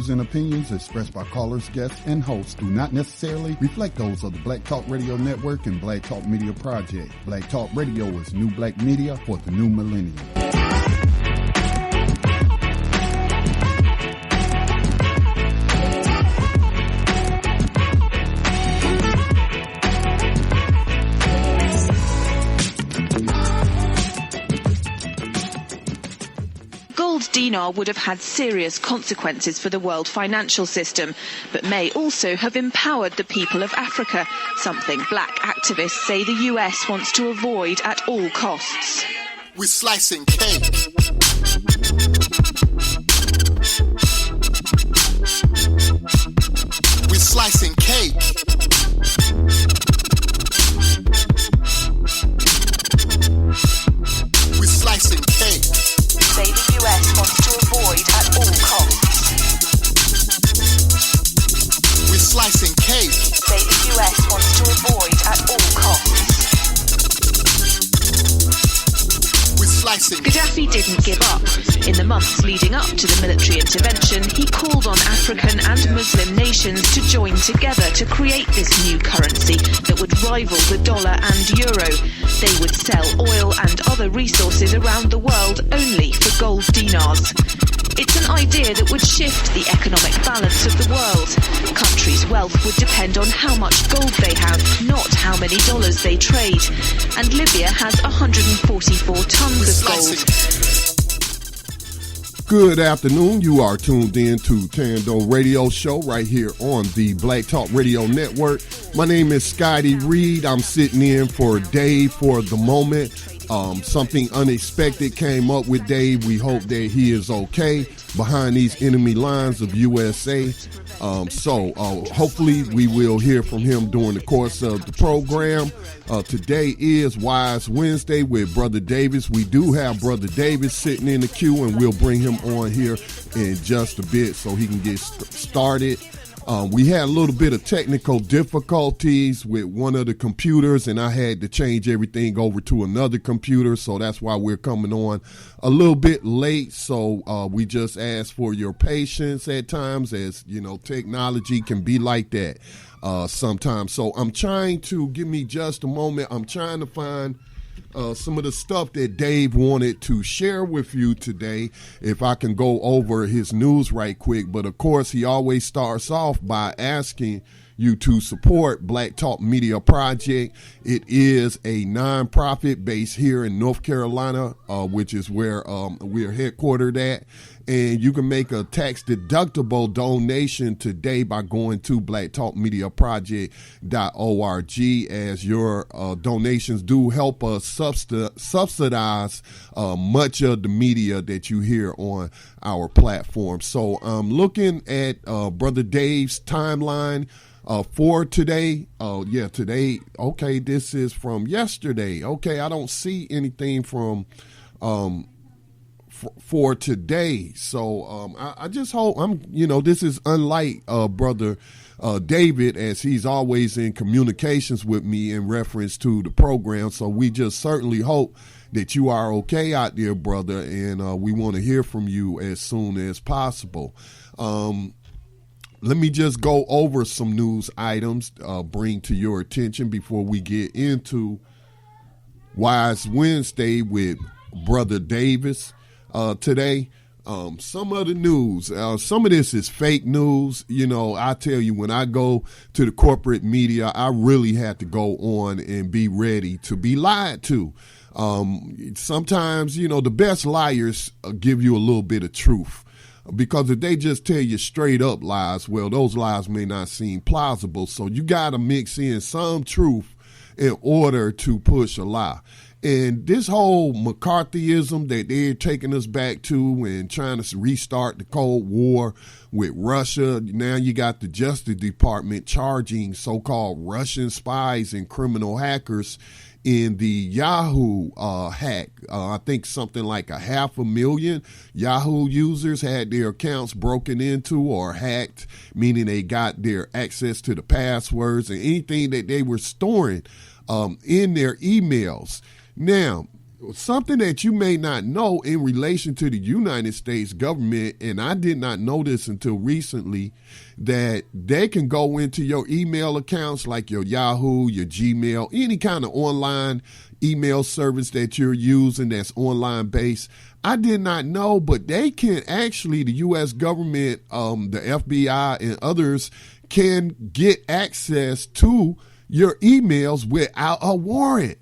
And opinions expressed by callers, guests, and hosts do not necessarily reflect those of the Black Talk Radio Network and Black Talk Media Project. Black Talk Radio is new black media for the new millennium. Dinar would have had serious consequences for the world financial system, but may also have empowered the people of Africa, something black activists say the US wants to avoid at all costs. We're slicing cake. We're slicing cake. We're slicing cake. Say the US wants to avoid at all costs. We're slicing cake. Say the US wants to avoid at all costs. We're slicing. Gaddafi didn't give up. In the months leading up to the military intervention, he called on African and Muslim nations to join together to create this new currency that would rival the dollar and euro. They would sell oil and other resources around the world only for gold dinars. It's an idea that would shift the economic balance of the world. Countries' wealth would depend on how much gold they have, not how many dollars they trade. And Libya has 144 tons of gold. Good afternoon. You are tuned in to Thando Radio Show right here on the Black Talk Radio Network. My name is Scotty Reed. I'm sitting in for Dave for the moment. Something unexpected came up with Dave. We hope that he is okay behind these enemy lines of USA. So hopefully we will hear from him during the course of the program. Today is Wise Wednesday with Brother Davis. We do have Brother Davis sitting in the queue, and we'll bring him on here in just a bit so he can get started. We had a little bit of technical difficulties with one of the computers, and I had to change everything over to another computer, so that's why we're coming on a little bit late. So we just ask for your patience at times, as you know, technology can be like that sometimes. So I'm trying to, give me just a moment, I'm trying to find some of the stuff that Dave wanted to share with you today, if I can go over his news right quick. But of course, he always starts off by asking you to support Black Talk Media Project. It is a nonprofit based here in North Carolina, which is where we're headquartered at. And you can make a tax-deductible donation today by going to blacktalkmediaproject.org, as your donations do help us subsidize much of the media that you hear on our platform. So I'm looking at Brother Dave's timeline for today. Today. Okay, this is from yesterday. Okay, I don't see anything from for today. So I just hope this is unlike Brother David, as he's always in communications with me in reference to the program. So we just certainly hope that you are okay out there, brother, and we want to hear from you as soon as possible. Let me just go over some news items, bring to your attention before we get into Wise Wednesday with Brother Davis. Today, some of the news, some of this is fake news. You know, I tell you, when I go to the corporate media, I really have to go on and be ready to be lied to. Sometimes, the best liars give you a little bit of truth, because if they just tell you straight up lies, well, those lies may not seem plausible. So you got to mix in some truth in order to push a lie. And this whole McCarthyism that they're taking us back to and trying to restart the Cold War with Russia, now you got the Justice Department charging so-called Russian spies and criminal hackers in the Yahoo hack. I think something like 500,000 Yahoo users had their accounts broken into or hacked, meaning they got their access to the passwords and anything that they were storing in their emails. Now, something that you may not know in relation to the United States government, and I did not know this until recently, that they can go into your email accounts like your Yahoo, your Gmail, any kind of online email service that you're using that's online based. I did not know, but they can actually, the U.S. government, the FBI and others can get access to your emails without a warrant.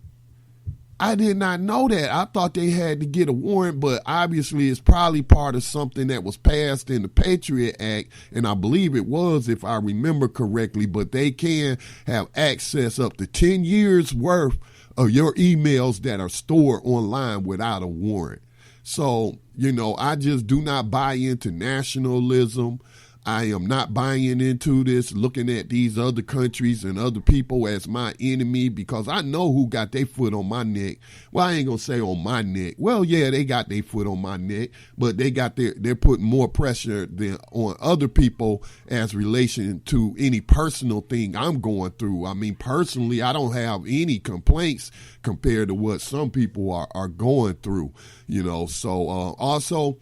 I did not know that. I thought they had to get a warrant, but obviously it's probably part of something that was passed in the Patriot Act, and I believe it was, if I remember correctly, but they can have access up to 10 years worth of your emails that are stored online without a warrant. So, I just do not buy into nationalism. I am not buying into this, looking at these other countries and other people as my enemy, because I know who got their foot on my neck. Well, I ain't going to say on my neck. Well, yeah, they got their foot on my neck, but they're putting more pressure than on other people as relation to any personal thing I'm going through. I mean, personally, I don't have any complaints compared to what some people are going through, So also,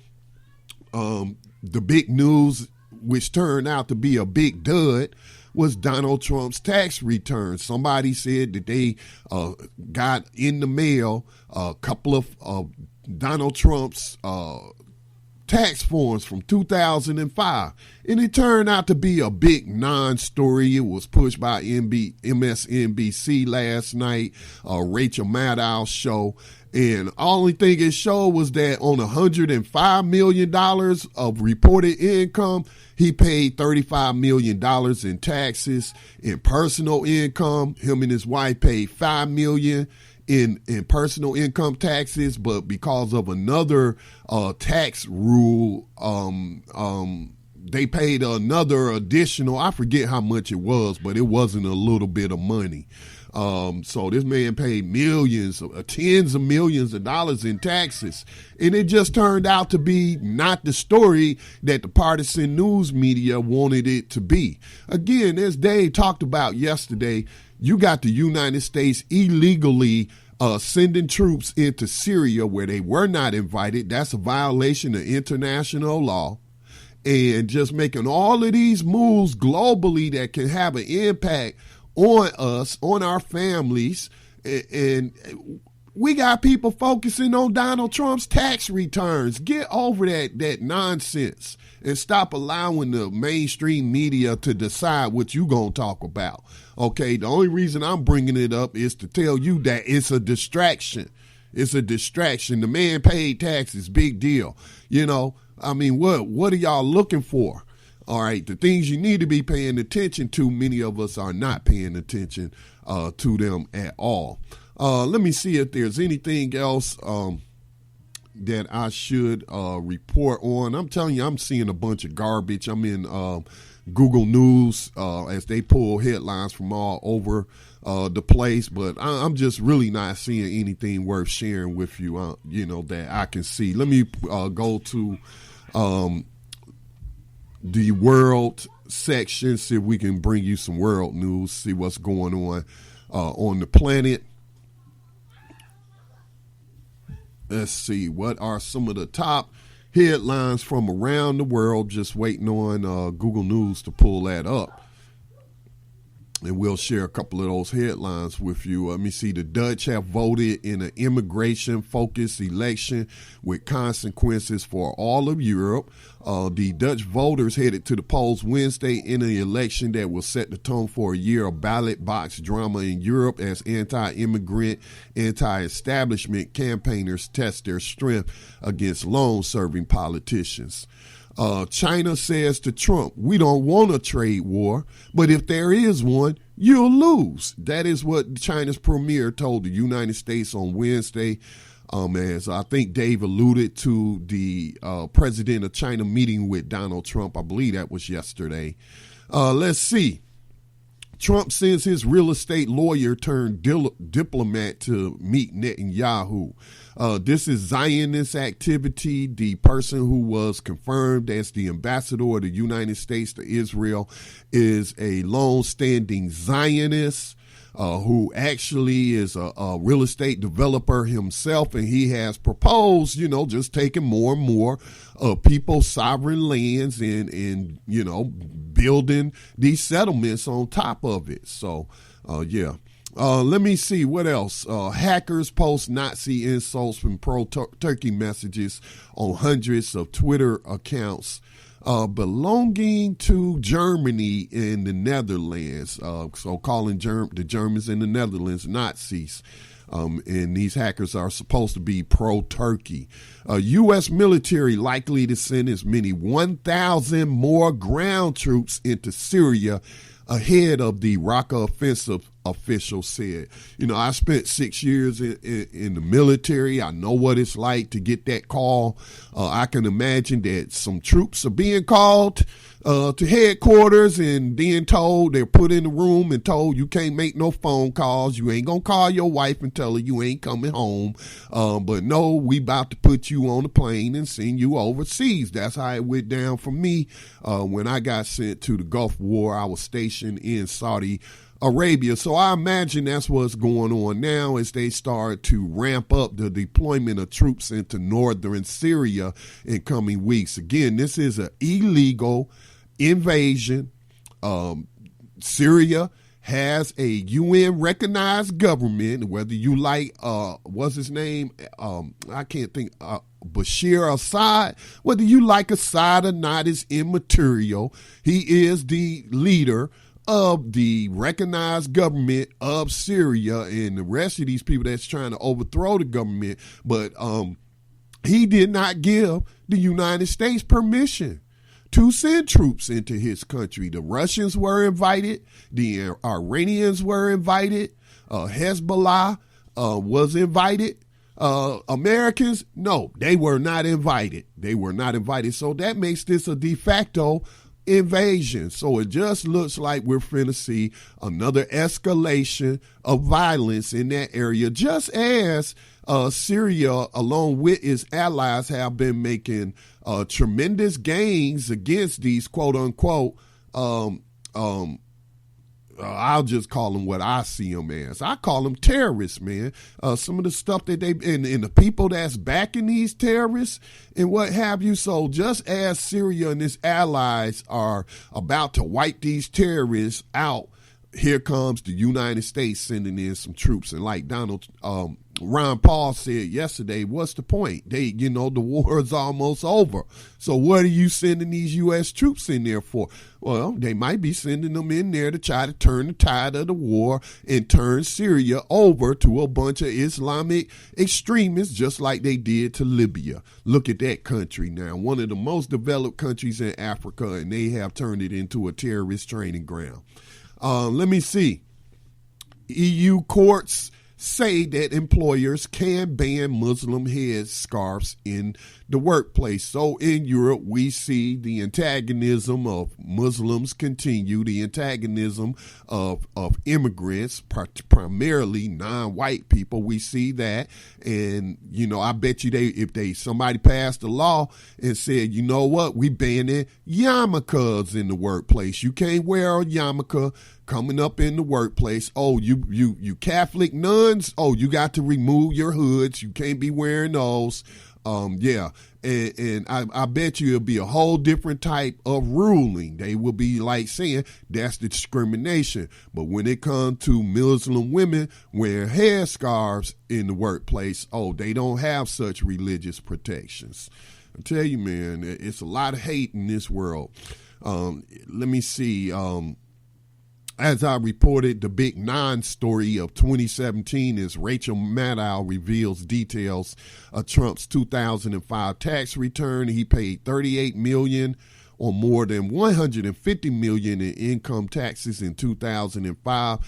the big news, which turned out to be a big dud, was Donald Trump's tax return. Somebody said that they got in the mail a couple of Donald Trump's tax forms from 2005. And it turned out to be a big non-story. It was pushed by MSNBC last night, Rachel Maddow's show. And the only thing it showed was that on $105 million of reported income, he paid $35 million in taxes. In personal income, him and his wife paid $5 million in personal income taxes, but because of another tax rule, they paid another additional, I forget how much it was, but it wasn't a little bit of money. So this man paid millions, tens of millions of dollars in taxes. And it just turned out to be not the story that the partisan news media wanted it to be. Again, as Dave talked about yesterday, you got the United States illegally sending troops into Syria where they were not invited. That's a violation of international law. And just making all of these moves globally that can have an impact on us, on our families, and we got people focusing on Donald Trump's tax returns. Get over that nonsense and stop allowing the mainstream media to decide what you gonna talk about. Okay, the only reason I'm bringing it up is to tell you that it's a distraction. It's a distraction. The man paid taxes, big deal. I mean, what are y'all looking for? All right, the things you need to be paying attention to, many of us are not paying attention to them at all. Let me see if there's anything else that I should report on. I'm telling you, I'm seeing a bunch of garbage. I'm in Google News as they pull headlines from all over the place, but I'm just really not seeing anything worth sharing with you, that I can see. Let me go to the world section, see if we can bring you some world news, see what's going on the planet. Let's see, what are some of the top headlines from around the world? Just waiting on Google News to pull that up. And we'll share a couple of those headlines with you. Let me see. The Dutch have voted in an immigration-focused election with consequences for all of Europe. The Dutch voters headed to the polls Wednesday in an election that will set the tone for a year of ballot box drama in Europe as anti-immigrant, anti-establishment campaigners test their strength against long-serving politicians. China says to Trump, we don't want a trade war, but if there is one, you'll lose. That is what China's premier told the United States on Wednesday. As I think Dave alluded to the president of China meeting with Donald Trump. I believe that was yesterday. Let's see. Trump sends his real estate lawyer turned diplomat to meet Netanyahu. This is Zionist activity. The person who was confirmed as the ambassador of the United States to Israel is a long-standing Zionist who actually is a real estate developer himself, and he has proposed, just taking more and more of people's sovereign lands and building these settlements on top of it. So, yeah. Let me see what else. Hackers post Nazi insults from pro-Turkey messages on hundreds of Twitter accounts belonging to Germany and the Netherlands. So calling the Germans in the Netherlands Nazis. And these hackers are supposed to be pro-Turkey. U.S. military likely to send as many 1,000 more ground troops into Syria ahead of the Raqqa offensive, officials said. I spent 6 years in the military. I know what it's like to get that call. I can imagine that some troops are being called to headquarters and then told, they're put in the room and told you can't make no phone calls. You ain't going to call your wife and tell her you ain't coming home. But no, we about to put you on a plane and send you overseas. That's how it went down for me when I got sent to the Gulf War. I was stationed in Saudi Arabia. So I imagine that's what's going on now as they start to ramp up the deployment of troops into northern Syria in coming weeks. Again, this is an illegal invasion. Syria has a UN recognized government, whether you like, what's his name? I can't think, Bashir Assad, whether you like Assad or not is immaterial. He is the leader of the recognized government of Syria and the rest of these people that's trying to overthrow the government. But he did not give the United States permission to send troops into his country. The Russians were invited. The Iranians were invited. Hezbollah was invited. Americans, no, they were not invited. They were not invited. So that makes this a de facto invasion. So it just looks like we're finna see another escalation of violence in that area, just as Syria, along with its allies, have been making tremendous gains against these quote unquote I'll just call them what I see them as. I call them terrorists, man. Some of the stuff that they and the people that's backing these terrorists and what have you. So just as Syria and its allies are about to wipe these terrorists out, here comes the United States sending in some troops. And like Ron Paul said yesterday, what's the point? The war is almost over. So what are you sending these U.S. troops in there for? Well, they might be sending them in there to try to turn the tide of the war and turn Syria over to a bunch of Islamic extremists, just like they did to Libya. Look at that country now, one of the most developed countries in Africa, and they have turned it into a terrorist training ground. Let me see. EU courts say that employers can ban Muslim headscarves in the workplace. So in Europe, we see the antagonism of Muslims continue, the antagonism of immigrants, primarily non-white people. We see that. And, I bet you if somebody passed a law and said, you know what, we banning yarmulkes in the workplace. You can't wear a yarmulke coming up in the workplace. Oh, you Catholic nuns. Oh, you got to remove your hoods. You can't be wearing those. Yeah. And I bet you it'll be a whole different type of ruling. They will be like saying that's the discrimination. But when it comes to Muslim women wearing headscarves in the workplace, oh, they don't have such religious protections. I tell you, man, it's a lot of hate in this world. Let me see. As I reported, the big non-story of 2017 is Rachel Maddow reveals details of Trump's 2005 tax return. He paid $38 million on more than $150 million in income taxes in 2005.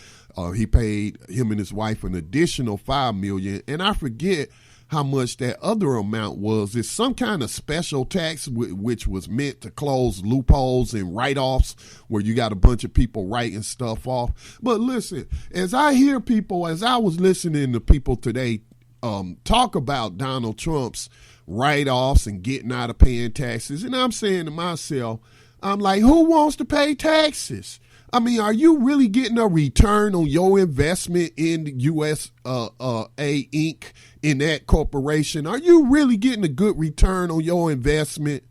He paid him and his wife an additional $5 million, and I forget how much that other amount was. It's some kind of special tax which was meant to close loopholes and write-offs where you got a bunch of people writing stuff off. But listen, as I was listening to people today talk about Donald Trump's write-offs and getting out of paying taxes, and I'm saying to myself, I'm like, who wants to pay taxes? I mean, are you really getting a return on your investment in USA Inc., in that corporation? Are you really getting a good return on your investment?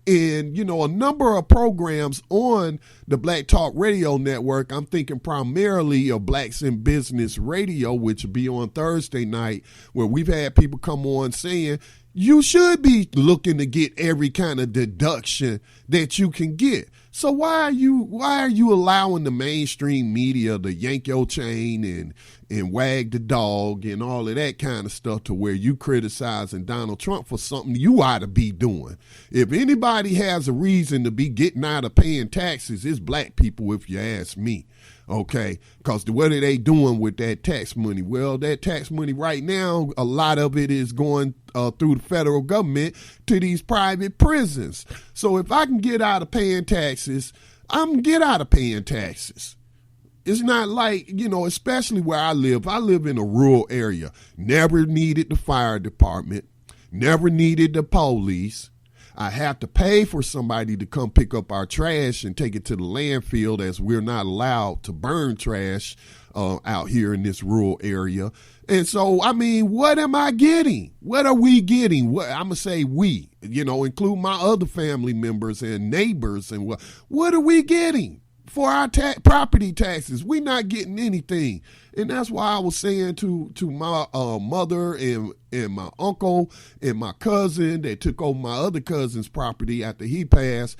And, you know, a number of programs on the Black Talk Radio Network, I'm thinking primarily of Blacks in Business Radio, which will be on Thursday night, where we've had people come on saying, you should be looking to get every kind of deduction that you can get. So why are you allowing the mainstream media to yank your chain and wag the dog and all of that kind of stuff to where you criticizing Donald Trump for something you ought to be doing? If anybody has a reason to be getting out of paying taxes, it's black people, if you ask me. Okay, because what are they doing with that tax money? Well, that tax money right now, a lot of it is going through the federal government to these private prisons. So if I can get out of paying taxes, I'm going to get out of paying taxes. It's not like, you know, especially where I live in a rural area, never needed the fire department, never needed the police. I have to pay for somebody to come pick up our trash and take it to the landfill, as we're not allowed to burn trash out here in this rural area. And so, I mean, what am I getting? What are we getting? I'm going to say we, you know, include my other family members and neighbors. And what are we getting for our property taxes? We're not getting anything. And that's why I was saying to my mother and my uncle and my cousin that took over my other cousin's property after he passed,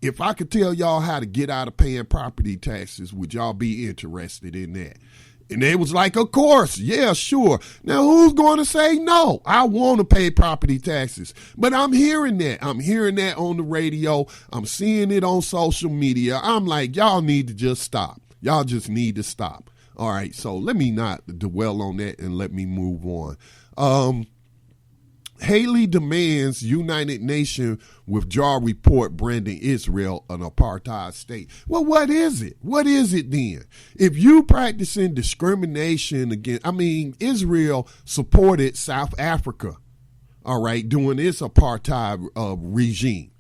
if I could tell y'all how to get out of paying property taxes, would y'all be interested in that? And they was like, of course, yeah, sure. Now, who's going to say no? I want to pay property taxes. But I'm hearing that. I'm hearing that on the radio. I'm seeing it on social media. I'm like, y'all need to just stop. Y'all just need to stop. All right, so let me not dwell on that and let me move on. Haley demands United Nations withdraw report branding Israel an apartheid state. Well, what is it? What is it then? If you practicing discrimination against, Israel supported South Africa, all right, during its apartheid regime.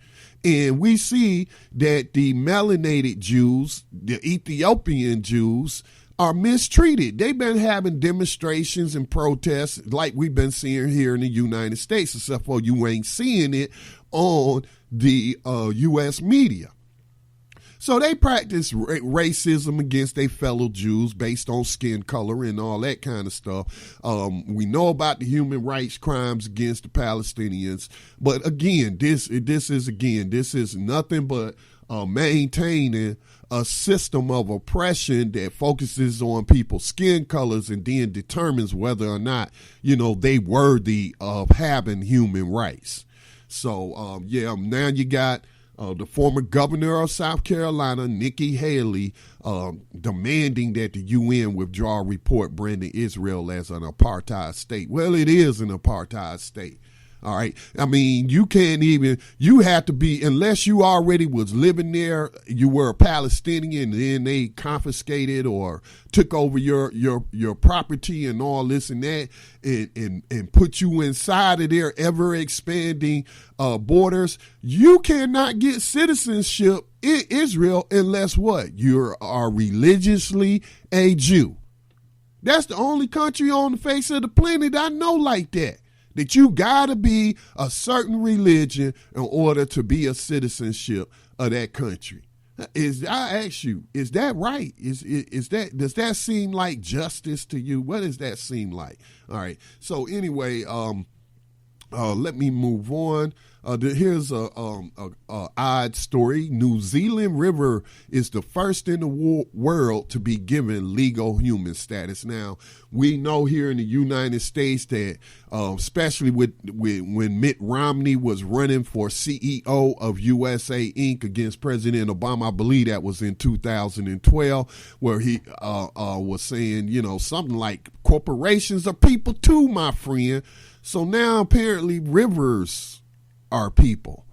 And we see that the melanated Jews, the Ethiopian Jews, are mistreated. They've been having demonstrations and protests like we've been seeing here in the United States, except for you ain't seeing it on the U.S. media. So they practice racism against their fellow Jews based on skin color and all that kind of stuff. We know about the human rights crimes against the Palestinians. But again, this is nothing but maintaining a system of oppression that focuses on people's skin colors and then determines whether or not, you know, they worthy of having human rights. So, now you got the former governor of South Carolina, Nikki Haley, demanding that the UN withdraw a report branding Israel as an apartheid state. Well, it is an apartheid state. All right. I mean, you have to be, unless you already was living there, you were a Palestinian, and then they confiscated or took over your property and all this and that, and put you inside of their ever expanding borders. You cannot get citizenship in Israel unless what? You are religiously a Jew. That's the only country on the face of the planet I know like that. That you gotta be a certain religion in order to be a citizenship of that country. I ask you, is that right? Does that seem like justice to you? What does that seem like? All right. So anyway, let me move on. Here's a odd story. New Zealand River is the first in the world to be given legal human status. Now, we know here in the United States that, especially when Mitt Romney was running for CEO of USA Inc. against President Obama, I believe that was in 2012, where he was saying, something like corporations are people too, my friend. So now apparently rivers are people.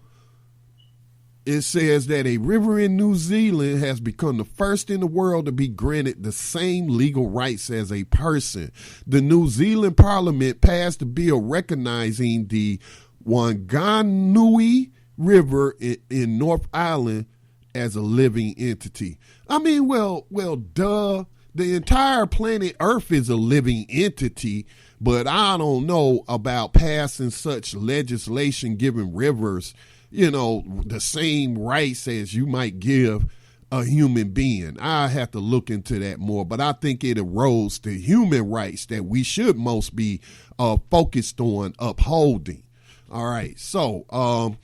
It says that a river in New Zealand has become the first in the world to be granted the same legal rights as a person. The New Zealand Parliament passed a bill recognizing the Wanganui River in North Island as a living entity. I mean, well, duh. The entire planet Earth is a living entity, but I don't know about passing such legislation giving rivers, the same rights as you might give a human being. I have to look into that more, but I think it erodes the human rights that we should most be focused on upholding. All right, so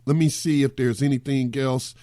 let me see if there's anything else.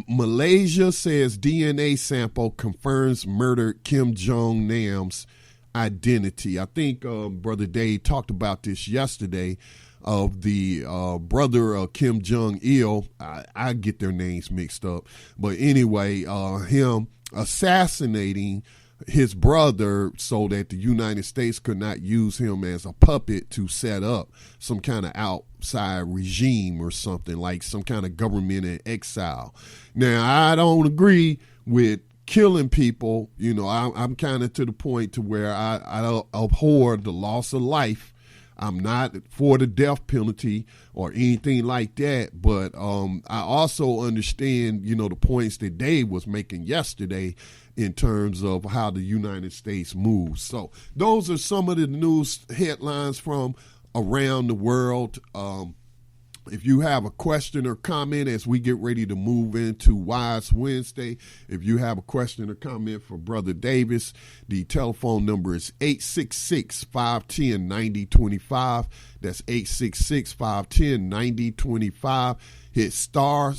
Malaysia says DNA sample confirms murdered Kim Jong-nam's identity. I think Brother Dave talked about this yesterday of the brother of Kim Jong-il. I get their names mixed up. But anyway, him assassinating his brother so that the United States could not use him as a puppet to set up some kind of outside regime or something, like some kind of government in exile. Now, I don't agree with killing people. I'm kind of to the point to where I abhor the loss of life. I'm not for the death penalty or anything like that, but I also understand, the points that Dave was making yesterday in terms of how the United States moves. So those are some of the news headlines from around the world. If you have a question or comment as we get ready to move into Wise Wednesday, if you have a question or comment for Brother Davis, the telephone number is 866-510-9025. That's 866-510-9025. Hit star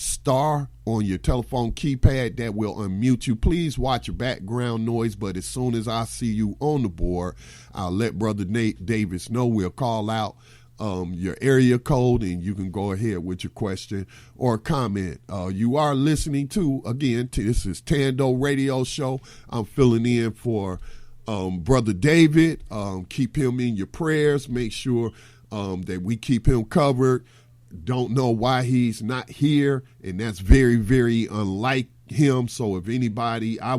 on your telephone keypad. That will unmute you. Please watch your background noise, but as soon as I see you on the board, I'll let Brother Nate Davis know. We'll call out your area code, and you can go ahead with your question or comment. You are listening to this is Thando Radio Show. I'm filling in for Brother David. Keep him in your prayers. Make sure that we keep him covered. Don't know why he's not here, and that's very, very unlike him. So if anybody, I'll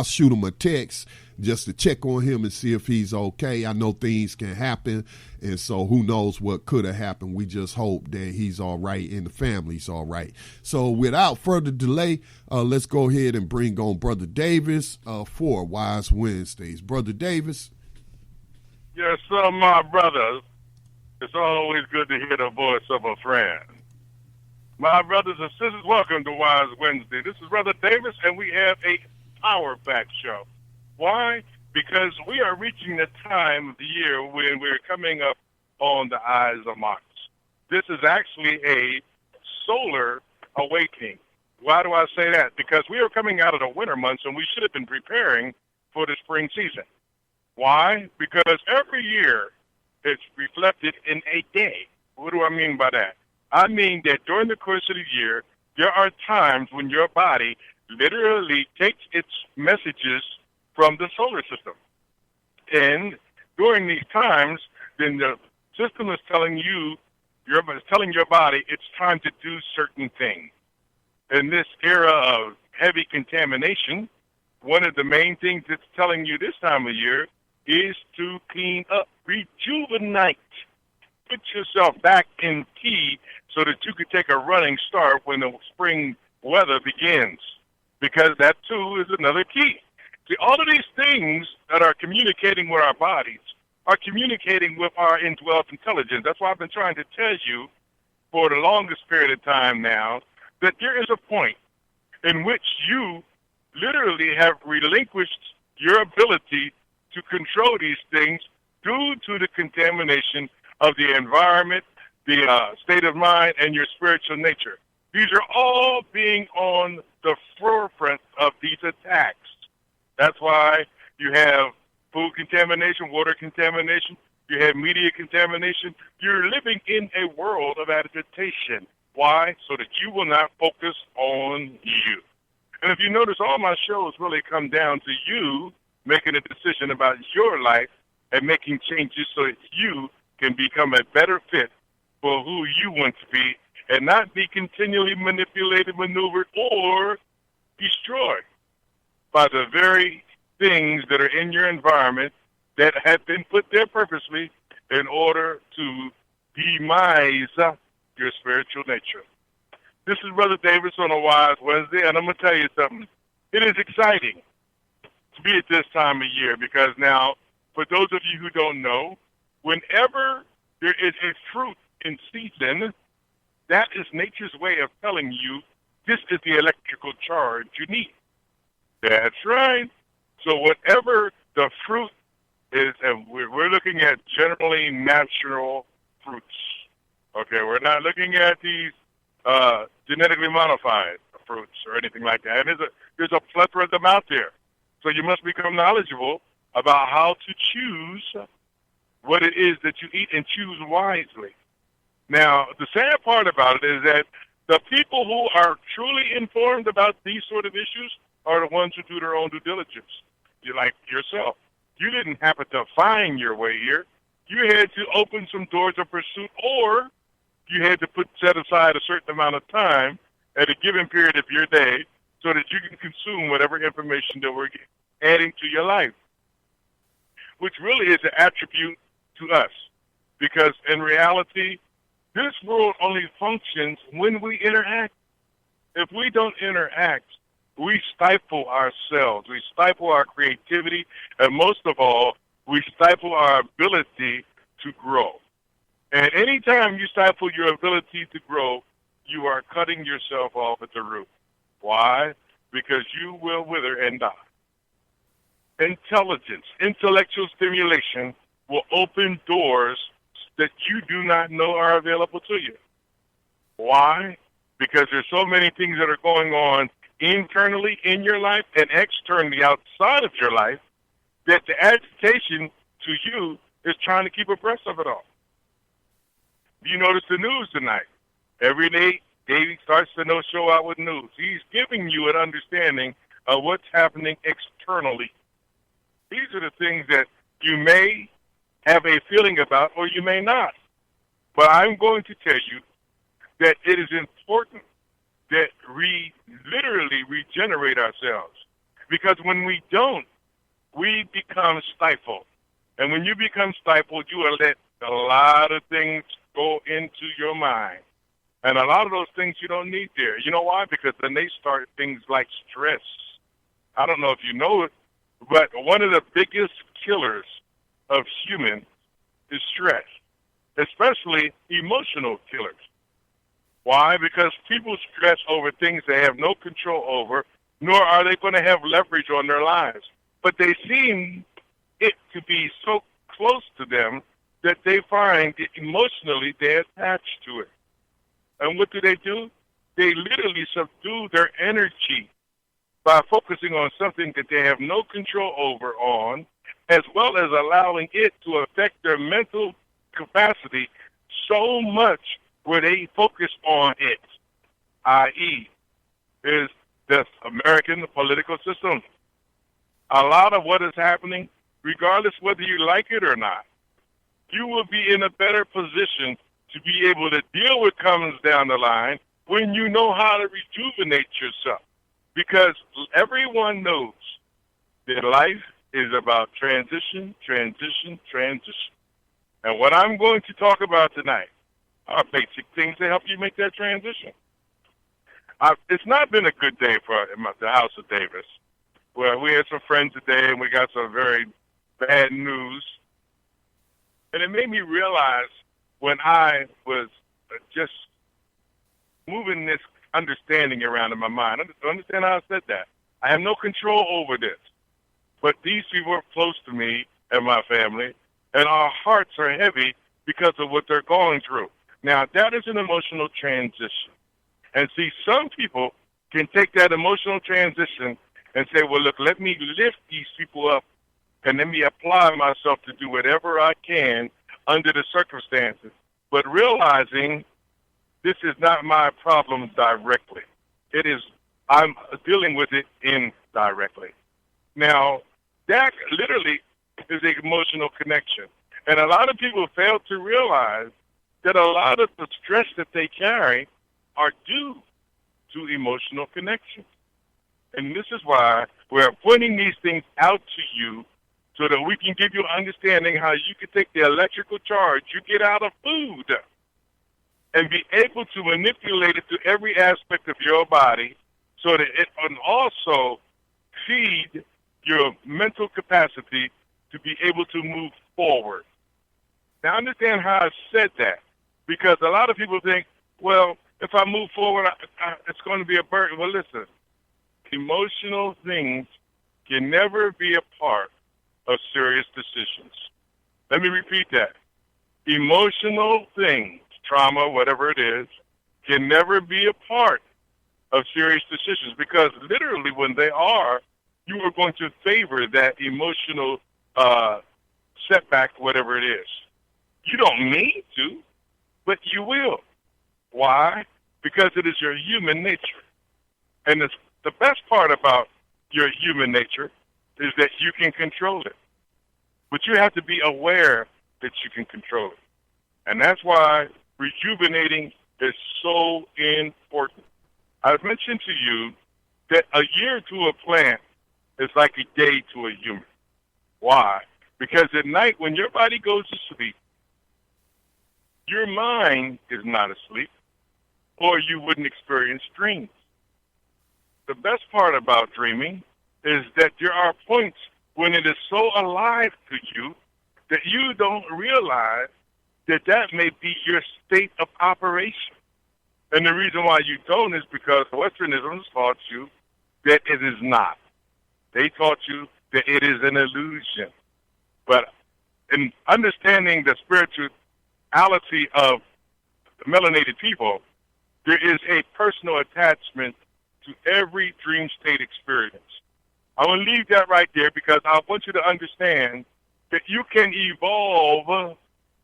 shoot him a text just to check on him and see if he's okay. I know things can happen, and so who knows what could have happened. We just hope that he's all right and the family's all right. So without further delay, let's go ahead and bring on Brother Davis for Wise Wednesdays. Brother Davis. Yes, sir, my brother. It's always good to hear the voice of a friend. My brothers and sisters, welcome to Wise Wednesday. This is Brother Davis, and we have a Power Pack show. Why? Because we are reaching the time of the year when we're coming up on the Ides of March. This is actually a solar awakening. Why do I say that? Because we are coming out of the winter months, and we should have been preparing for the spring season. Why? Because every year it's reflected in a day. What do I mean by that? I mean that during the course of the year, there are times when your body literally takes its messages from the solar system. And during these times, then the system is telling your body it's time to do certain things. In this era of heavy contamination, one of the main things it's telling you this time of year is to clean up, rejuvenate, put yourself back in key so that you can take a running start when the spring weather begins, because that too is another key. See, all of these things that are communicating with our bodies are communicating with our indwelt intelligence. That's why I've been trying to tell you for the longest period of time now that there is a point in which you literally have relinquished your ability to control these things due to the contamination of the environment, the state of mind, and your spiritual nature. These are all being on the forefront of these attacks. That's why you have food contamination, water contamination, you have media contamination. You're living in a world of agitation. Why? So that you will not focus on you. And if you notice, all my shows really come down to you making a decision about your life and making changes so that you can become a better fit for who you want to be and not be continually manipulated, maneuvered, or destroyed by the very things that are in your environment that have been put there purposely in order to demise your spiritual nature. This is Brother Davis on a Wise Wednesday, and I'm going to tell you something. It is exciting to be at this time of year because now, for those of you who don't know, whenever there is a fruit in season, that is nature's way of telling you this is the electrical charge you need. That's right. So whatever the fruit is, and we're looking at generally natural fruits. Okay, we're not looking at these genetically modified fruits or anything like that. And there's a plethora of them out there. So you must become knowledgeable about how to choose what it is that you eat and choose wisely. Now, the sad part about it is that the people who are truly informed about these sort of issues are the ones who do their own due diligence. You're like yourself. You didn't happen to find your way here. You had to open some doors of pursuit, or you had to set aside a certain amount of time at a given period of your day so that you can consume whatever information that we're adding to your life, which really is an attribute to us. Because in reality, this world only functions when we interact. If we don't interact, we stifle ourselves. We stifle our creativity. And most of all, we stifle our ability to grow. And anytime you stifle your ability to grow, you are cutting yourself off at the root. Why? Because you will wither and die. Intelligence, intellectual stimulation will open doors that you do not know are available to you. Why? Because there's so many things that are going on internally in your life and externally outside of your life that the agitation to you is trying to keep abreast of it all. You notice the news tonight. Every day, Davey starts the show out with news. He's giving you an understanding of what's happening externally. These are the things that you may have a feeling about or you may not. But I'm going to tell you that it is important that we literally regenerate ourselves. Because when we don't, we become stifled. And when you become stifled, you will let a lot of things go into your mind. And a lot of those things you don't need there. You know why? Because then they start things like stress. I don't know if you know it, but one of the biggest killers of humans is stress, especially emotional killers. Why? Because people stress over things they have no control over, nor are they going to have leverage on their lives. But they seem it to be so close to them that they find it emotionally they're attached to it. And what do? They literally subdue their energy by focusing on something that they have no control over on, as well as allowing it to affect their mental capacity so much where they focus on it, i.e., is the American political system. A lot of what is happening, regardless whether you like it or not, you will be in a better position to be able to deal with comes down the line when you know how to rejuvenate yourself. Because everyone knows that life is about transition. And what I'm going to talk about tonight are basic things to help you make that transition. It's not been a good day for the House of Davis. Well, we had some friends today, and we got some very bad news. And it made me realize when I was just moving this understanding around in my mind. Understand how I said that? I have no control over this. But these people are close to me and my family, and our hearts are heavy because of what they're going through. Now, that is an emotional transition. And see, some people can take that emotional transition and say, well, look, let me lift these people up and let me apply myself to do whatever I can under the circumstances. But realizing this is not my problem directly. It is, I'm dealing with it indirectly. Now, that literally is an emotional connection. And a lot of people fail to realize that a lot of the stress that they carry are due to emotional connections. And this is why we're pointing these things out to you so that we can give you an understanding how you can take the electrical charge you get out of food and be able to manipulate it to every aspect of your body so that it can also feed your mental capacity to be able to move forward. Now, understand how I said that, because a lot of people think, well, if I move forward, it's going to be a burden. Well, listen, emotional things can never be a part of serious decisions. Let me repeat that. Emotional things, trauma, whatever it is, can never be a part of serious decisions, because literally when they are, you are going to favor that emotional setback, whatever it is. You don't need to, but you will. Why? Because it is your human nature. And the best part about your human nature is that you can control it. But you have to be aware that you can control it. And that's why rejuvenating is so important. I've mentioned to you that a year to a plant is like a day to a human. Why? Because at night when your body goes to sleep, your mind is not asleep, or you wouldn't experience dreams. The best part about dreaming is that there are points when it is so alive to you that you don't realize that that may be your state of operation. And the reason why you don't is because Westernism taught you that it is not. They taught you that it is an illusion. But in understanding the spirituality of the melanated people, there is a personal attachment to every dream state experience. I will leave that right there because I want you to understand that you can evolve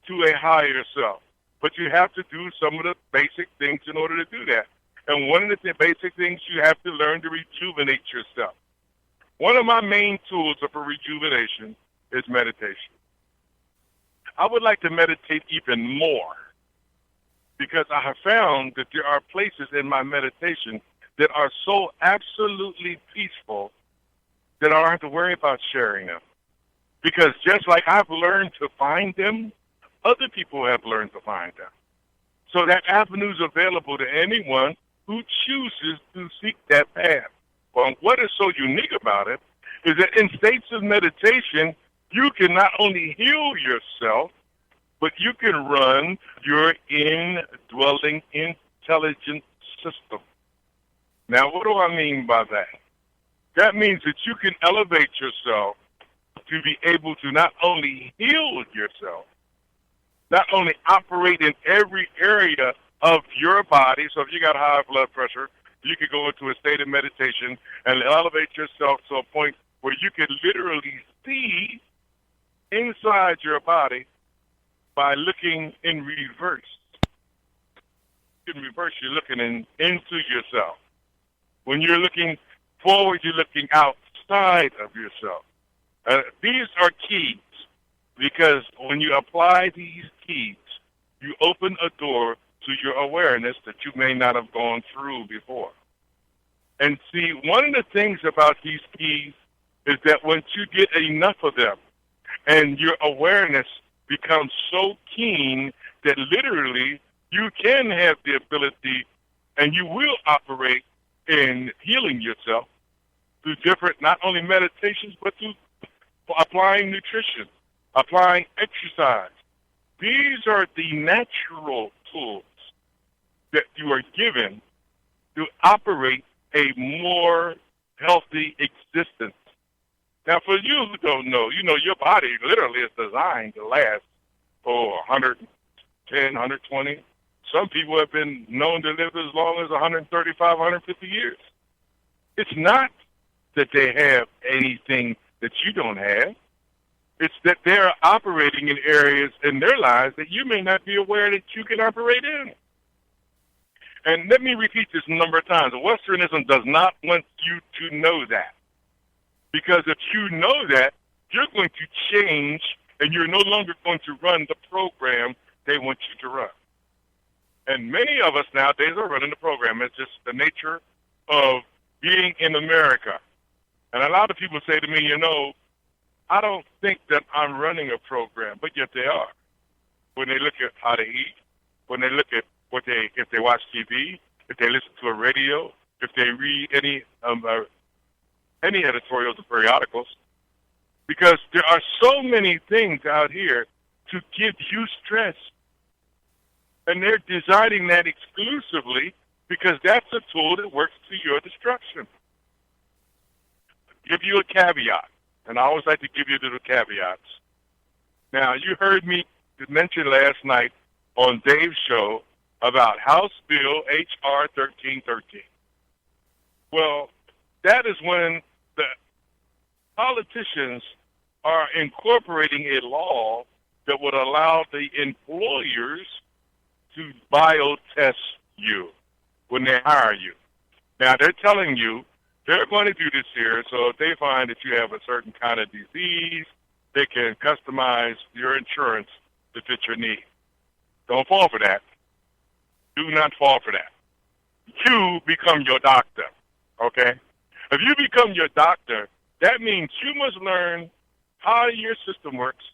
to a higher self, but you have to do some of the basic things in order to do that. And one of the basic things you have to learn to rejuvenate yourself. One of my main tools for rejuvenation is meditation. I would like to meditate even more because I have found that there are places in my meditation that are so absolutely peaceful that I don't have to worry about sharing them. Because just like I've learned to find them, other people have learned to find them. So that avenue is available to anyone who chooses to seek that path. Well, what is so unique about it is that in states of meditation, you can not only heal yourself, but you can run your indwelling intelligent system. Now, what do I mean by that? That means that you can elevate yourself to be able to not only heal yourself, not only operate in every area of your body. So if you got high blood pressure, you could go into a state of meditation and elevate yourself to a point where you can literally see inside your body by looking in reverse. In reverse, you're looking into yourself. When you're looking forward, you're looking outside of yourself. These are keys, because when you apply these keys, you open a door to your awareness that you may not have gone through before. And see, one of the things about these keys is that once you get enough of them and your awareness becomes so keen that literally you can have the ability and you will operate in healing yourself through different, not only meditations, but through applying nutrition, applying exercise. These are the natural tools that you are given to operate a more healthy existence. Now, for you who don't know, you know your body literally is designed to last 110, 120. Some people have been known to live as long as 135, 150 years. It's not that they have anything that you don't have. It's that they're operating in areas in their lives that you may not be aware that you can operate in. And let me repeat this a number of times. Westernism does not want you to know that. Because if you know that, you're going to change and you're no longer going to run the program they want you to run. And many of us nowadays are running the program. It's just the nature of being in America. And a lot of people say to me, I don't think that I'm running a program, but yet they are. When they look at how they eat, when they look at if they watch TV, if they listen to a radio, if they read any editorials or periodicals, because there are so many things out here to give you stress. And they're designing that exclusively because that's a tool that works to your destruction. Give you a caveat, and I always like to give you little caveats. Now, you heard me mention last night on Dave's show about House Bill H.R. 1313. Well, that is when the politicians are incorporating a law that would allow the employers to biotest you when they hire you. Now, they're telling you they're going to do this here, so if they find that you have a certain kind of disease, they can customize your insurance to fit your needs. Don't fall for that. Do not fall for that. You become your doctor, okay? If you become your doctor, that means you must learn how your system works,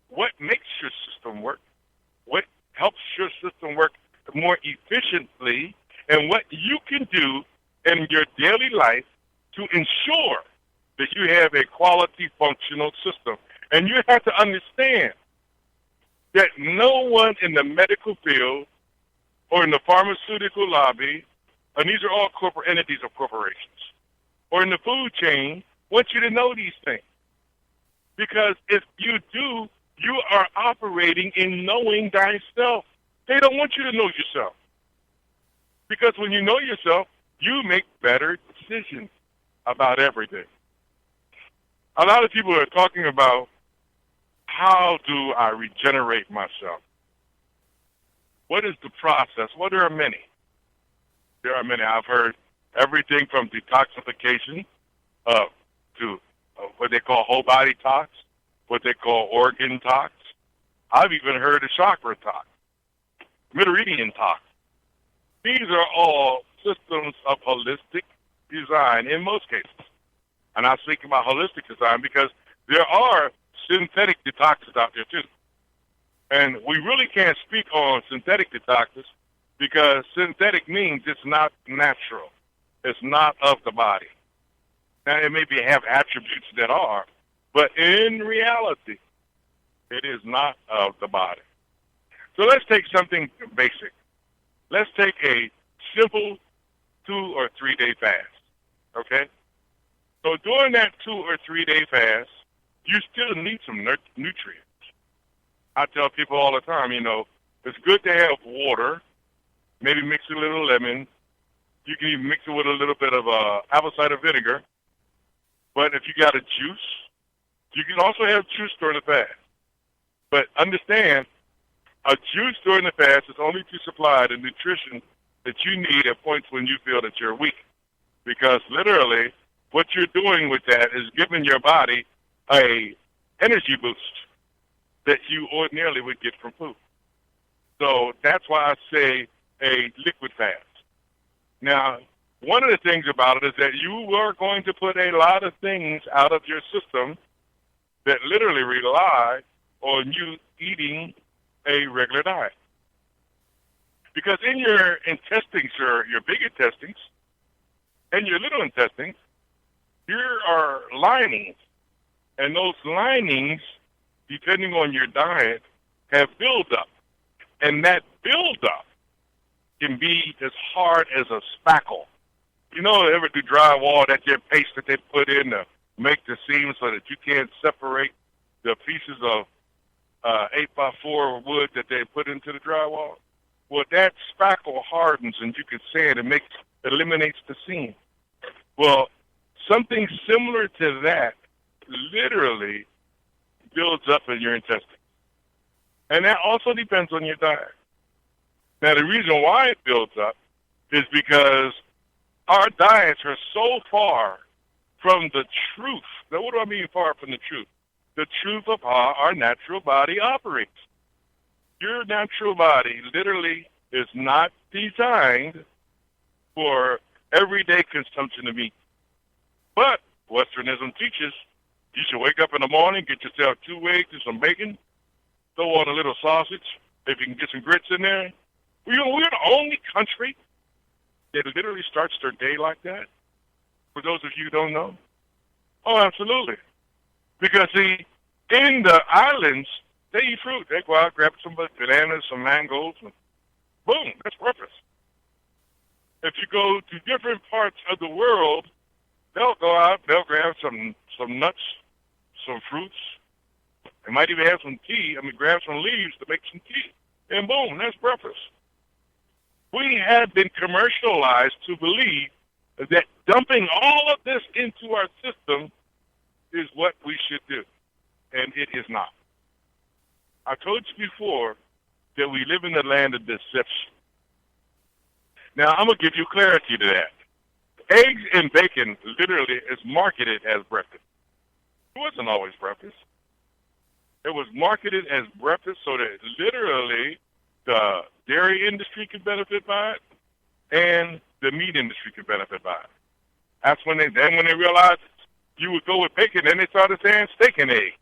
what makes your system work, what helps your system work more efficiently, and what you can do in your daily life to ensure that you have a quality functional system. And you have to understand that no one in the medical field or in the pharmaceutical lobby, and these are all corporate entities of corporations, or in the food chain, want you to know these things. Because if you do, you are operating in knowing thyself. They don't want you to know yourself. Because when you know yourself, you make better decisions about everything. A lot of people are talking about, how do I regenerate myself? What is the process? Well, there are many. I've heard everything from detoxification to what they call whole body tox, what they call organ tox. I've even heard of chakra tox, meridian tox. These are all systems of holistic design in most cases. And I speak about holistic design because there are synthetic detoxes out there too. And we really can't speak on synthetic detoxes because synthetic means it's not natural. It's not of the body. Now, it may have attributes that are, but in reality, it is not of the body. So let's take something basic. Let's take a simple 2 or 3 day fast, okay? So during that 2 or 3 day fast, you still need some nutrients. I tell people all the time, it's good to have water, maybe mix a little lemon. You can even mix it with a little bit of apple cider vinegar. But if you got a juice, you can also have juice during the fast. But understand, a juice during the fast is only to supply the nutrition that you need at points when you feel that you're weak. Because literally, what you're doing with that is giving your body a energy boost that you ordinarily would get from food. So that's why I say a liquid fast. Now, one of the things about it is that you are going to put a lot of things out of your system that literally rely on you eating a regular diet. Because in your intestines, your big intestines, and your little intestines, here are linings. And those linings, depending on your diet, have buildup. And that buildup can be as hard as a spackle. They ever do drywall, that your paste that they put in to make the seams so that you can't separate the pieces of 8x4 wood that they put into the drywall. Well, that spackle hardens and you can sand and eliminates the seam. Well, something similar to that literally builds up in your intestines. And that also depends on your diet. Now, the reason why it builds up is because our diets are so far from the truth. Now, what do I mean far from the truth? The truth of how our natural body operates. Your natural body literally is not designed for everyday consumption of meat. But Westernism teaches you should wake up in the morning, get yourself 2 eggs and some bacon, throw on a little sausage, if you can get some grits in there. We're the only country that literally starts their day like that. For those of you who don't know. Oh, absolutely. Because, see, in the islands, they eat fruit. They go out, grab some bananas, some mangoes, and boom, that's breakfast. If you go to different parts of the world, they'll go out, they'll grab some nuts, some fruits. They might even have some tea. Grab some leaves to make some tea. And boom, that's breakfast. We have been commercialized to believe that dumping all of this into our system is what we should do. And it is not. I told you before that we live in the land of deception. Now, I'm going to give you clarity to that. Eggs and bacon literally is marketed as breakfast. It wasn't always breakfast. It was marketed as breakfast so that literally the dairy industry could benefit by it and the meat industry could benefit by it. That's when they realized you would go with bacon, then they started saying steak and eggs.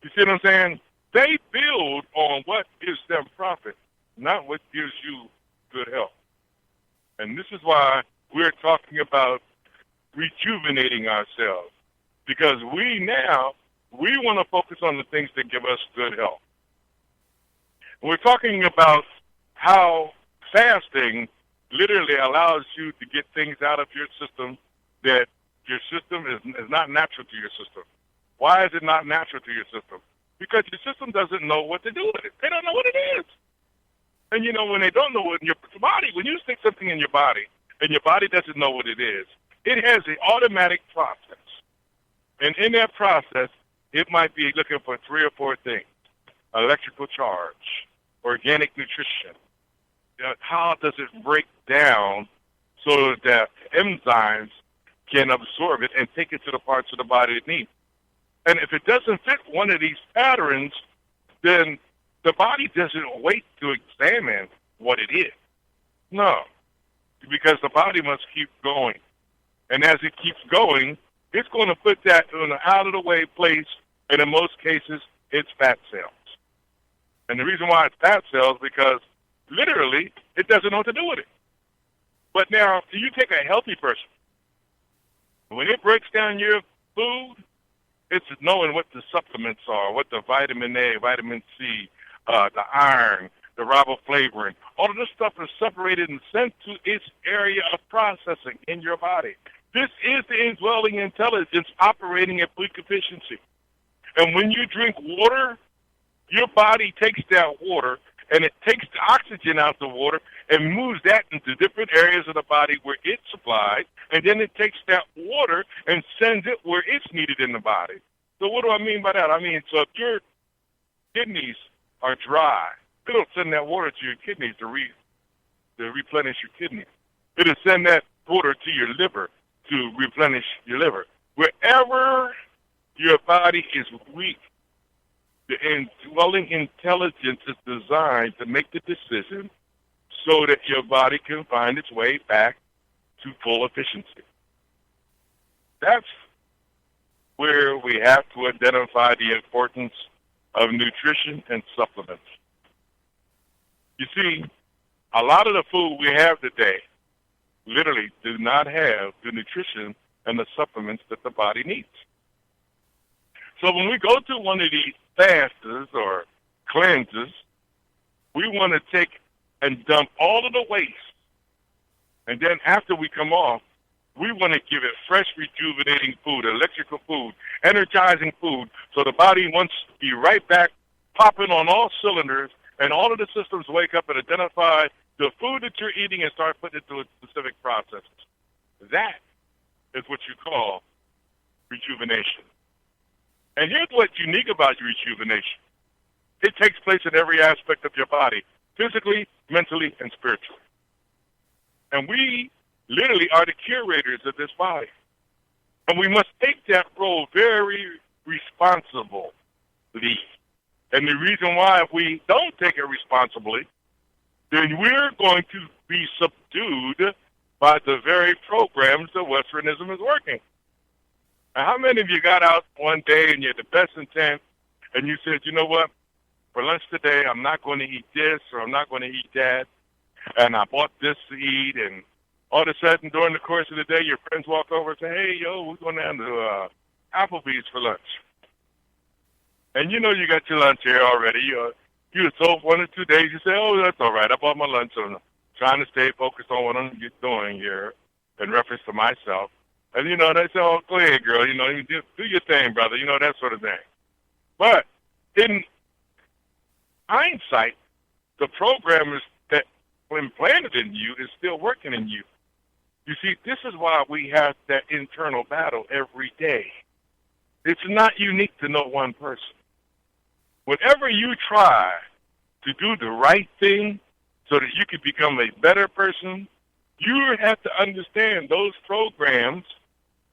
You see what I'm saying? They build on what gives them profit, not what gives you good health. And this is why we're talking about rejuvenating ourselves, because we want to focus on the things that give us good health. We're talking about how fasting literally allows you to get things out of your system that your system is not natural to your system. Why is it not natural to your system? Because your system doesn't know what to do with it. They don't know what it is. And when they don't know what in your body, when you stick something in your body and your body doesn't know what it is, it has an automatic process. And in that process, it might be looking for 3 or 4 things. Electrical charge, organic nutrition. How does it break down so that enzymes can absorb it and take it to the parts of the body it needs? And if it doesn't fit one of these patterns, then the body doesn't wait to examine what it is. No, because the body must keep going. And as it keeps going, it's going to put that in an out-of-the-way place, and in most cases, it's fat cells. And the reason why it's fat cells is because literally it doesn't know what to do with it. But now, you take a healthy person. When it breaks down your food, it's knowing what the supplements are, what the vitamin A, vitamin C, the iron, the riboflavin, all of this stuff is separated and sent to its area of processing in your body. This is the indwelling intelligence operating at peak efficiency. And when you drink water, your body takes that water and it takes the oxygen out of the water and moves that into different areas of the body where it's supplied, and then it takes that water and sends it where it's needed in the body. So what do I mean by that? So if your kidneys are dry, it'll send that water to your kidneys to replenish your kidneys. It'll send that water to your liver to replenish your liver. Wherever your body is weak, the indwelling intelligence is designed to make the decision so that your body can find its way back to full efficiency. That's where we have to identify the importance of nutrition and supplements. You see, a lot of the food we have today literally do not have the nutrition and the supplements that the body needs. So when we go to one of these fasts or cleanses, we want to take and dump all of the waste. And then after we come off, we want to give it fresh, rejuvenating food, electrical food, energizing food, so the body wants to be right back popping on all cylinders, and all of the systems wake up and identify the food that you're eating and start putting it through specific processes. That is what you call rejuvenation. And here's what's unique about rejuvenation. It takes place in every aspect of your body, physically, mentally, and spiritually. And we literally are the curators of this body. And we must take that role very responsibly. And the reason why, if we don't take it responsibly, then we're going to be subdued by the very programs that Westernism is working. Now, how many of you got out one day and you had the best intent, and you said, you know what, for lunch today, I'm not going to eat this or I'm not going to eat that, and I bought this to eat, and all of a sudden, during the course of the day, your friends walk over and say, hey, yo, we're going down to Applebee's for lunch. And you know you got your lunch here already. You told 1 or 2 days, you say, oh, that's all right. I bought my lunch. I'm trying to stay focused on what I'm doing here in reference to myself. And, you know, they say, oh, go ahead, girl. You know, you do your thing, brother. You know, that sort of thing. But in hindsight, the program that implanted in you is still working in you. You see, this is why we have that internal battle every day. It's not unique to no one person. Whenever you try to do the right thing so that you can become a better person, you have to understand those programs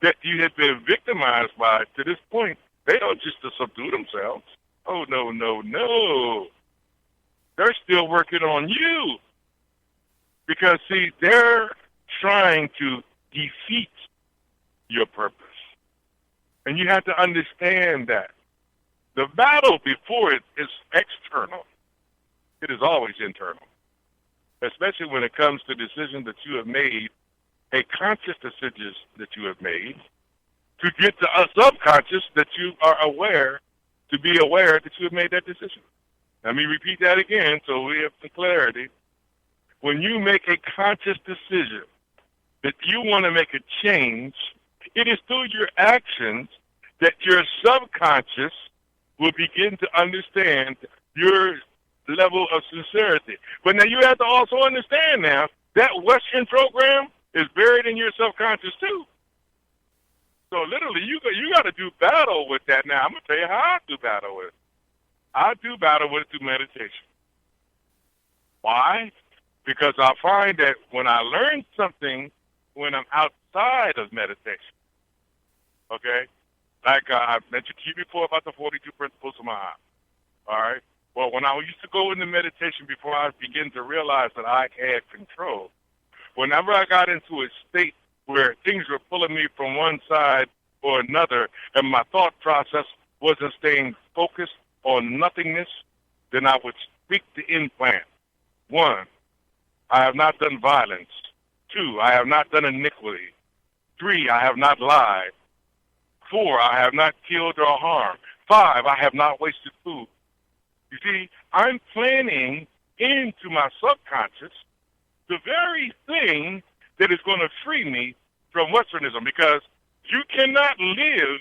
that you have been victimized by to this point. They don't just to subdue themselves. Oh, no, no, no. They're still working on you. Because, see, they're trying to defeat your purpose. And you have to understand that. The battle before it is external. It is always internal. Especially when it comes to decisions that you have made, a conscious decisions that you have made, to get to a subconscious that you are aware, to be aware that you have made that decision. Let me repeat that again so we have some clarity. When you make a conscious decision that you want to make a change, it is through your actions that your subconscious will begin to understand your level of sincerity. But now you have to also understand now that Western program is buried in your subconscious too. So literally you got to do battle with that now. I'm going to tell you how I do battle with it. I do battle with it through meditation. Why? Because I find that when I learn something when I'm outside of meditation, okay, like I mentioned to you before about the 42 principles of my heart, all right? Well, when I used to go into meditation before I began to realize that I had control, whenever I got into a state where things were pulling me from one side or another and my thought process wasn't staying focused on nothingness, then I would speak the implant. 1, I have not done violence. 2, I have not done iniquity. 3, I have not lied. 4, I have not killed or harmed. 5, I have not wasted food. You see, I'm planning into my subconscious the very thing that is going to free me from Westernism, because you cannot live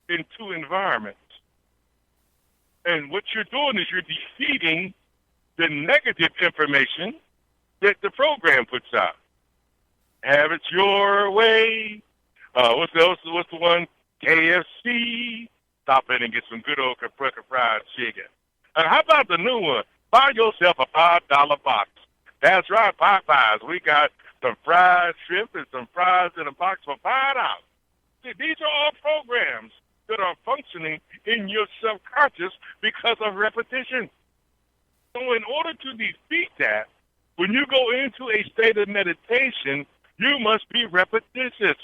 in two environments. And what you're doing is you're defeating the negative information that the program puts out. Have it your way. What's the one? KFC. Stop in and get some good old Kentucky Fried Chicken. How about the new one? Buy yourself a $5 box. That's right, Popeyes. We got some fried shrimp and some fries in a box for $5. See, these are all programs that are functioning in your subconscious because of repetition. So in order to defeat that, when you go into a state of meditation, you must be repetitious.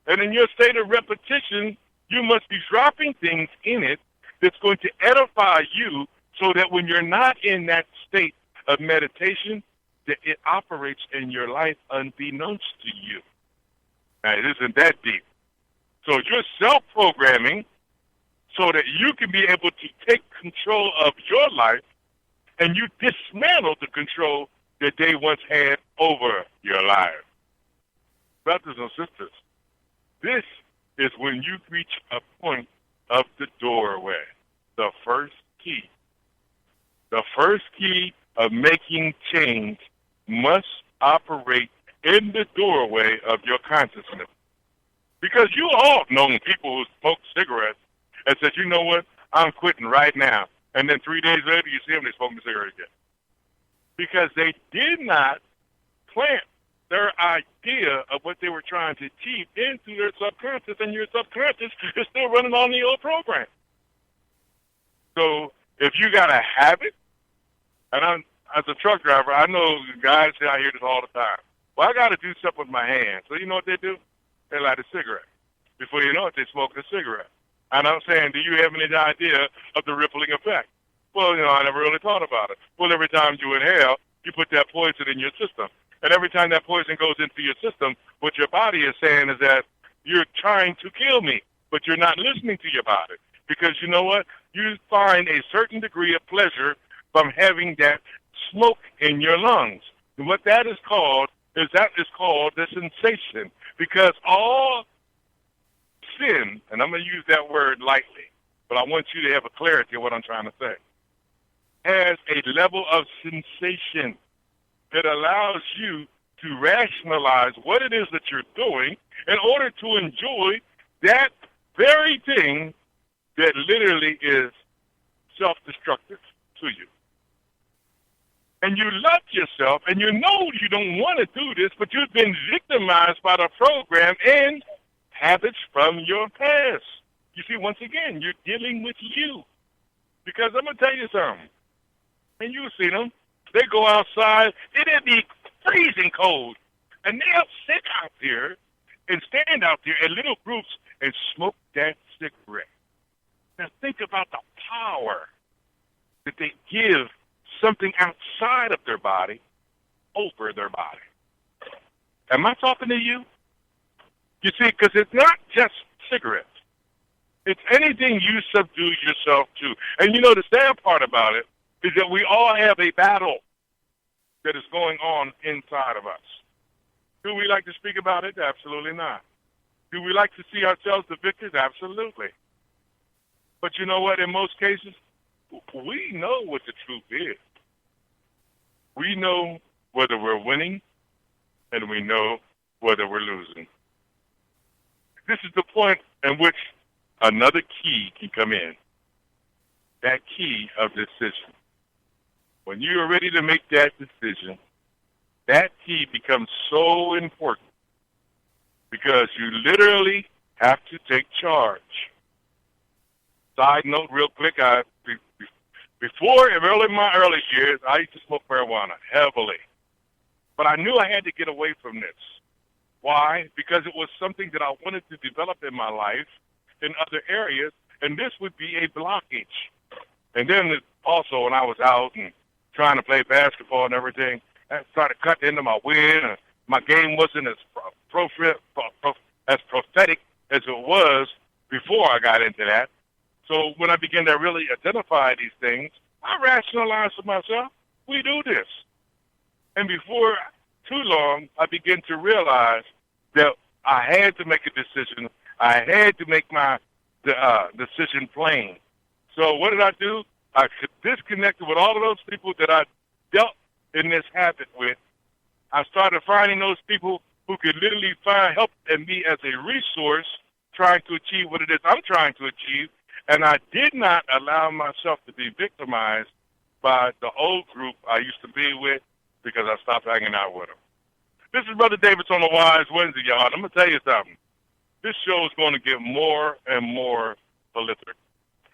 And in your state of repetition, you must be dropping things in it that's going to edify you so that when you're not in that state of meditation, that it operates in your life unbeknownst to you. Now, it isn't that deep. So you're self-programming so that you can be able to take control of your life, and you dismantle the control that they once had over your life. Brothers and sisters, this is when you reach a point of the doorway, the first key. The first key of making change must operate in the doorway of your consciousness. Because you all known people who smoke cigarettes and said, you know what, I'm quitting right now. And then 3 days later, you see them, they smoking a cigarette again. Because they did not plant their idea of what they were trying to achieve into their subconscious, and your subconscious is still running on the old program. So if you got a habit, and as a truck driver, I know guys say I hear this all the time. Well, I got to do something with my hands. So you know what they do? They light a cigarette. Before you know it, they smoke a cigarette. And I'm saying, do you have any idea of the rippling effect? Well, I never really thought about it. Well, every time you inhale, you put that poison in your system. And every time that poison goes into your system, what your body is saying is that you're trying to kill me, but you're not listening to your body. Because you know what? You find a certain degree of pleasure from having that smoke in your lungs. And what that is called is the sensation. Because all sin, and I'm going to use that word lightly, but I want you to have a clarity of what I'm trying to say, has a level of sensation that allows you to rationalize what it is that you're doing in order to enjoy that very thing that literally is self-destructive to you. And you love yourself, and you know you don't want to do this, but you've been victimized by the program and habits from your past. You see, once again, you're dealing with you. Because I'm going to tell you something. And you've seen them. They go outside. It'll be freezing cold. And they'll sit out there and stand out there in little groups and smoke that cigarette. Now think about the power that they give something outside of their body over their body. Am I talking to you? You see, because it's not just cigarettes. It's anything you subdue yourself to. And the sad part about it is that we all have a battle that is going on inside of us. Do we like to speak about it? Absolutely not. Do we like to see ourselves the victors? Absolutely. But you know what? In most cases, we know what the truth is. We know whether we're winning, and we know whether we're losing. This is the point in which another key can come in. That key of decision. When you are ready to make that decision, that key becomes so important because you literally have to take charge. Side note real quick, before, in my early years, I used to smoke marijuana heavily. But I knew I had to get away from this. Why? Because it was something that I wanted to develop in my life in other areas, and this would be a blockage. And then also when I was out and trying to play basketball and everything, I started cutting into my win, and my game wasn't as prophetic as it was before I got into that. So when I began to really identify these things, I rationalized to myself, we do this. And before too long, I began to realize that I had to make a decision. I had to make my decision plain. So what did I do? I disconnected with all of those people that I dealt in this habit with. I started finding those people who could literally help me as a resource trying to achieve what it is I'm trying to achieve. And I did not allow myself to be victimized by the old group I used to be with because I stopped hanging out with them. This is Brother Davis on the Wise Wednesday, y'all. I'm going to tell you something. This show is going to get more and more prolific.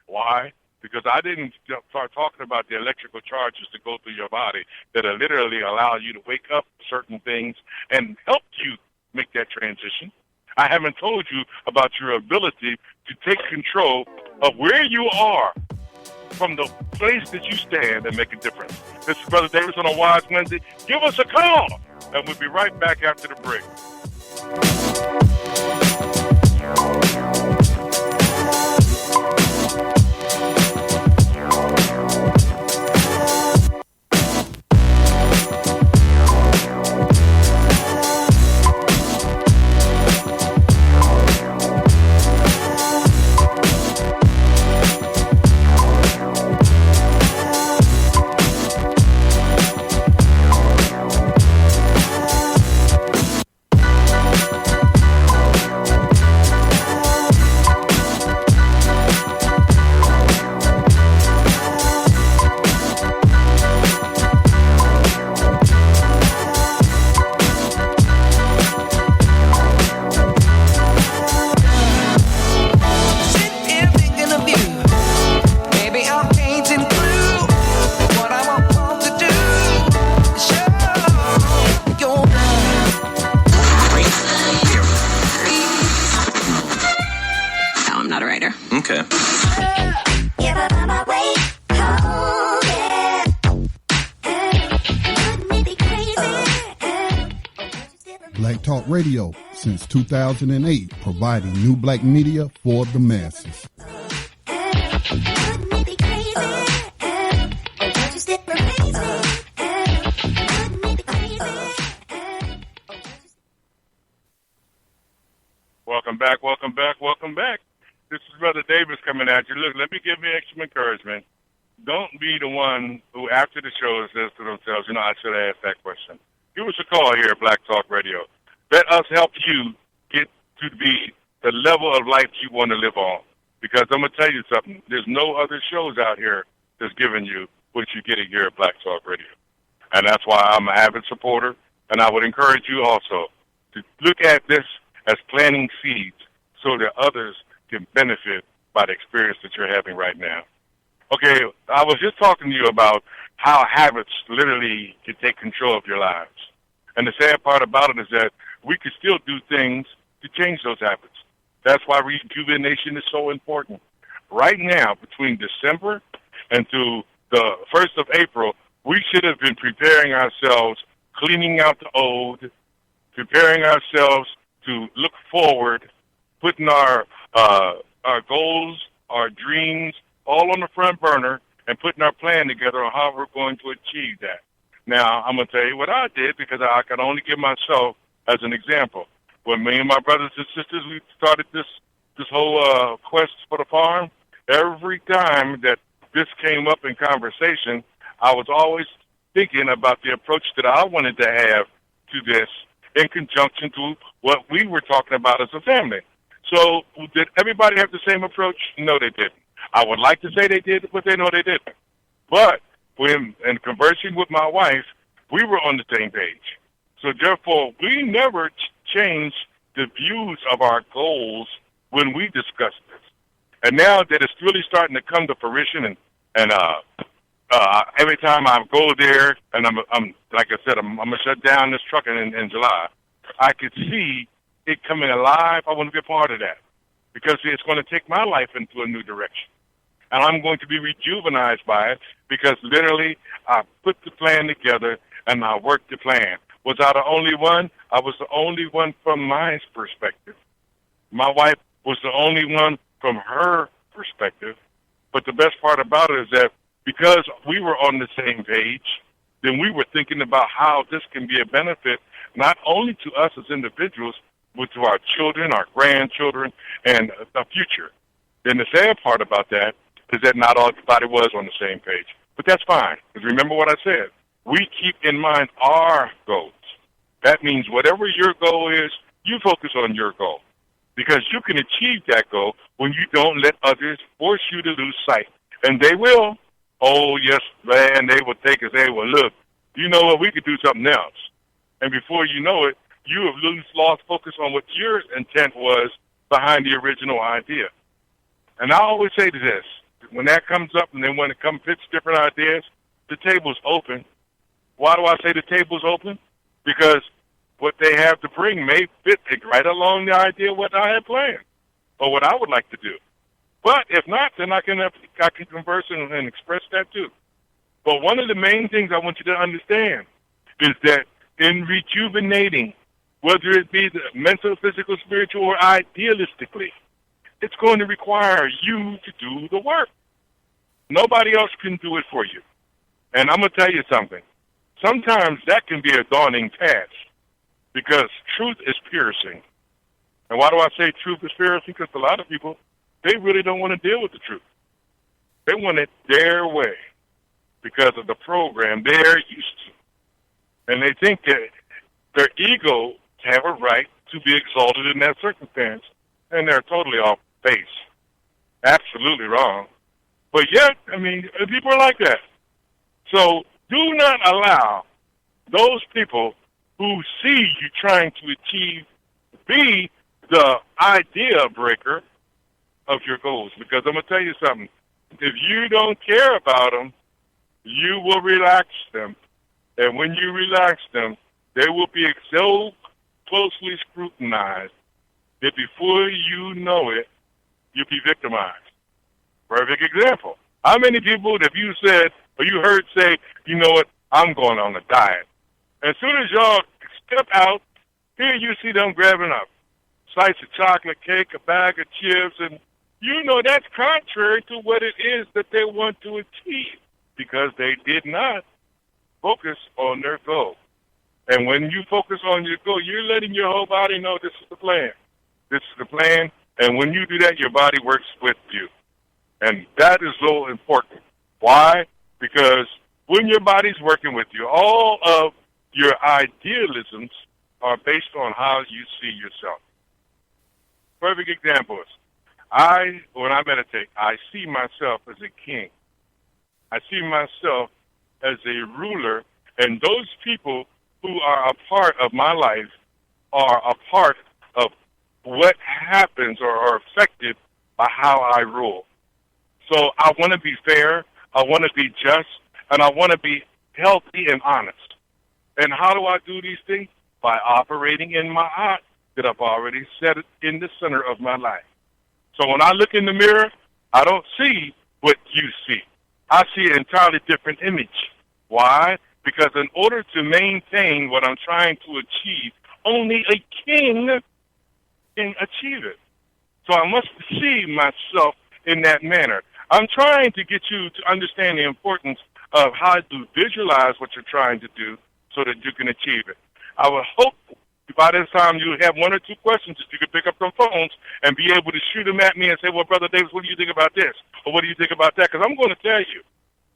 Why? Because I didn't start talking about the electrical charges that go through your body that are literally allow you to wake up certain things and help you make that transition. I haven't told you about your ability to take control of where you are from the place that you stand and make a difference. This is Brother Davis on a Wise Wednesday. Give us a call, and we'll be right back after the break. Talk Radio since 2008, providing new black media for the masses. Welcome back, welcome back, welcome back. This is Brother Davis coming at you. Look, let me give you extra encouragement. Don't be the one who, after the show, says to themselves, I should have asked that question. Give us a call here at Black Talk Radio. Let us help you get to be the level of life you want to live on. Because I'm going to tell you something. There's no other shows out here that's giving you what you're getting here at Black Talk Radio. And that's why I'm an avid supporter. And I would encourage you also to look at this as planting seeds so that others can benefit by the experience that you're having right now. Okay, I was just talking to you about how habits literally can take control of your lives. And the sad part about it is that we can still do things to change those habits. That's why rejuvenation is so important. Right now, between December and through the 1st of April, we should have been preparing ourselves, cleaning out the old, preparing ourselves to look forward, putting our goals, our dreams, all on the front burner, and putting our plan together on how we're going to achieve that. Now, I'm going to tell you what I did, because I can only give myself as an example. When me and my brothers and sisters, we started this whole quest for the farm, every time that this came up in conversation, I was always thinking about the approach that I wanted to have to this in conjunction to what we were talking about as a family. So did everybody have the same approach? No, they didn't. I would like to say they did, but they know they didn't. But when in conversing with my wife, we were on the same page. So therefore, we never changed the views of our goals when we discussed this. And now that it's really starting to come to fruition, and every time I go there, and I'm like I said, I'm gonna shut down this truck in July. I could see it coming alive. I want to be a part of that, because it's going to take my life into a new direction. And I'm going to be rejuvenized by it, because literally I put the plan together and I worked the plan. Was I the only one? I was the only one from my perspective. My wife was the only one from her perspective. But the best part about it is that because we were on the same page, then we were thinking about how this can be a benefit not only to us as individuals, but to our children, our grandchildren, and the future. Then the sad part about that is that not everybody was on the same page. But that's fine, because remember what I said. We keep in mind our goals. That means whatever your goal is, you focus on your goal, because you can achieve that goal when you don't let others force you to lose sight. And they will. Oh, yes, man, they will take and say, well, look, you know what, we could do something else. And before you know it, you have lost focus on what your intent was behind the original idea. And I always say to this, when that comes up and then when it comes fits different ideas, the table's open. Why do I say the table's open? Because what they have to bring may fit right along the idea of what I had planned or what I would like to do. But if not, then I can converse and express that too. But one of the main things I want you to understand is that in rejuvenating, whether it be the mental, physical, spiritual, or idealistically, it's going to require you to do the work. Nobody else can do it for you. And I'm going to tell you something. Sometimes that can be a daunting task, because truth is piercing. And why do I say truth is piercing? Because a lot of people, they really don't want to deal with the truth. They want it their way because of the program they're used to. And they think that their ego have a right to be exalted in that circumstance. And they're totally off base. Absolutely wrong. But yet, I mean, people are like that. So do not allow those people who see you trying to achieve be the idea breaker of your goals. Because I'm going to tell you something. If you don't care about them, you will relax them. And when you relax them, they will be so closely scrutinized that before you know it, you'll be victimized. Perfect example. How many people have you said, or you heard say, you know what, I'm going on a diet? As soon as y'all step out Here you see them grabbing a slice of chocolate cake, a bag of chips, and you know that's contrary to what it is that they want to achieve because they did not focus on their goal. And when you focus on your goal, you're letting your whole body know this is the plan. This is the plan. And when you do that, your body works with you. And that is so important. Why? Because when your body's working with you, all of your idealisms are based on how you see yourself. Perfect example is, when I meditate, I see myself as a king. I see myself as a ruler, and those people who are a part of my life are a part of what happens or are affected by how I rule. So I want to be fair, I want to be just, and I want to be healthy and honest. And how do I do these things? By operating in my heart that I've already set in the center of my life. So when I look in the mirror, I don't see what you see. I see an entirely different image. Why? Because in order to maintain what I'm trying to achieve, only a king can achieve it. So I must see myself in that manner. I'm trying to get you to understand the importance of how to visualize what you're trying to do so that you can achieve it. I would hope by this time you have one or two questions that you can pick up some phones and be able to shoot them at me and say, well, Brother Davis, what do you think about this? Or what do you think about that? Because I'm going to tell you,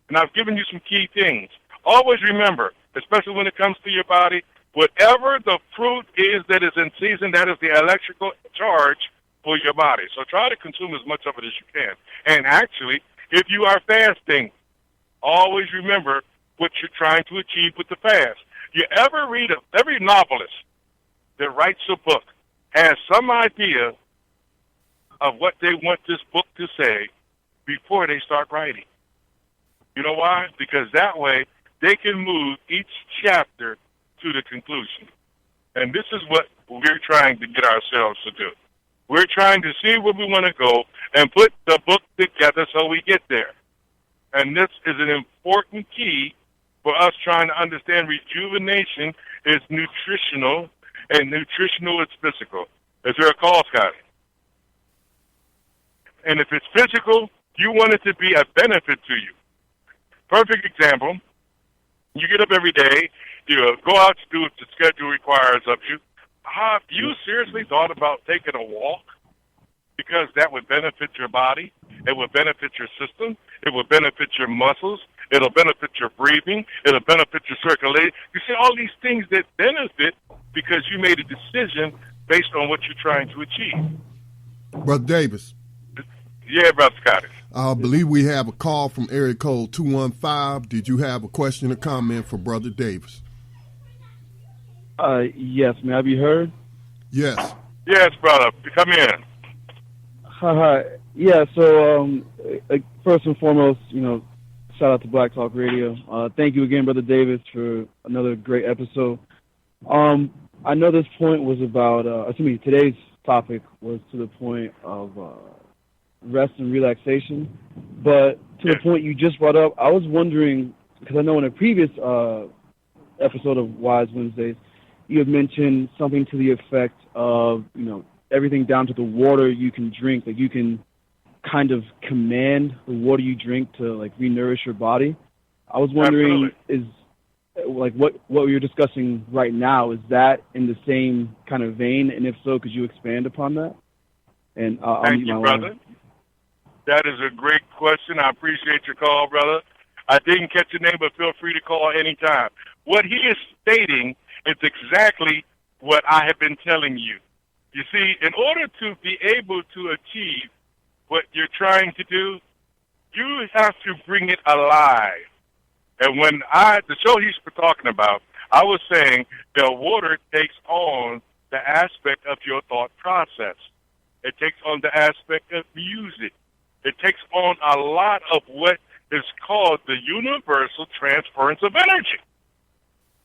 and I've given you some key things. Always remember, especially when it comes to your body, whatever the fruit is that is in season, that is the electrical charge for your body. So try to consume as much of it as you can. And actually, if you are fasting, always remember what you're trying to achieve with the fast. You ever read every novelist that writes a book has some idea of what they want this book to say before they start writing. You know why? Because that way they can move each chapter to the conclusion. And this is what we're trying to get ourselves to do. We're trying to see where we want to go and put the book together so we get there. And this is an important key for us trying to understand rejuvenation is nutritional, and nutritional is physical. Is there a call, Scotty? And if it's physical, you want it to be a benefit to you. Perfect example, you get up every day, you go out to do what the schedule requires of you. Have you seriously thought about taking a walk? Because that would benefit your body. It would benefit your system. It would benefit your muscles. It'll benefit your breathing. It'll benefit your circulation. You see, all these things that benefit because you made a decision based on what you're trying to achieve. Brother Davis. Yeah, Brother Scotty. I believe we have a call from area code 215. Did you have a question or comment for Brother Davis? Yes. May I be heard? Yes. Yes, brother. Come in. Hi. Yeah, so first and foremost, shout out to Black Talk Radio. Thank you again, Brother Davis, for another great episode. I know this point was about, today's topic was to the point of rest and relaxation. But to the point you just brought up, I was wondering, because I know in a previous episode of Wise Wednesdays, you had mentioned something to the effect of, everything down to the water you can drink, like you can kind of command the water you drink to like re-nourish your body. I was wondering, is like what you're discussing right now, is that in the same kind of vein? And if so, could you expand upon that? And Thank you, brother. That is a great question. I appreciate your call, brother. I didn't catch your name, but feel free to call anytime. What he is stating is exactly what I have been telling you. You see, in order to be able to achieve what you're trying to do, you have to bring it alive. And when the show he's talking about, I was saying the water takes on the aspect of your thought process. It takes on the aspect of music. It takes on a lot of what is called the universal transference of energy.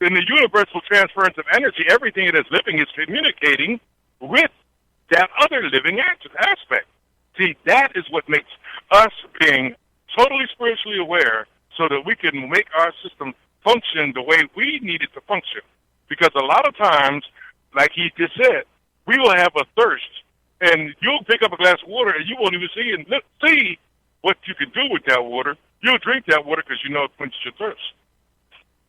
In the universal transference of energy, everything that is living is communicating with that other living aspect. See, that is what makes us being totally spiritually aware so that we can make our system function the way we need it to function. Because a lot of times, like he just said, we will have a thirst, and you'll pick up a glass of water, and you won't even see what you can do with that water. You'll drink that water because you know it quenches your thirst.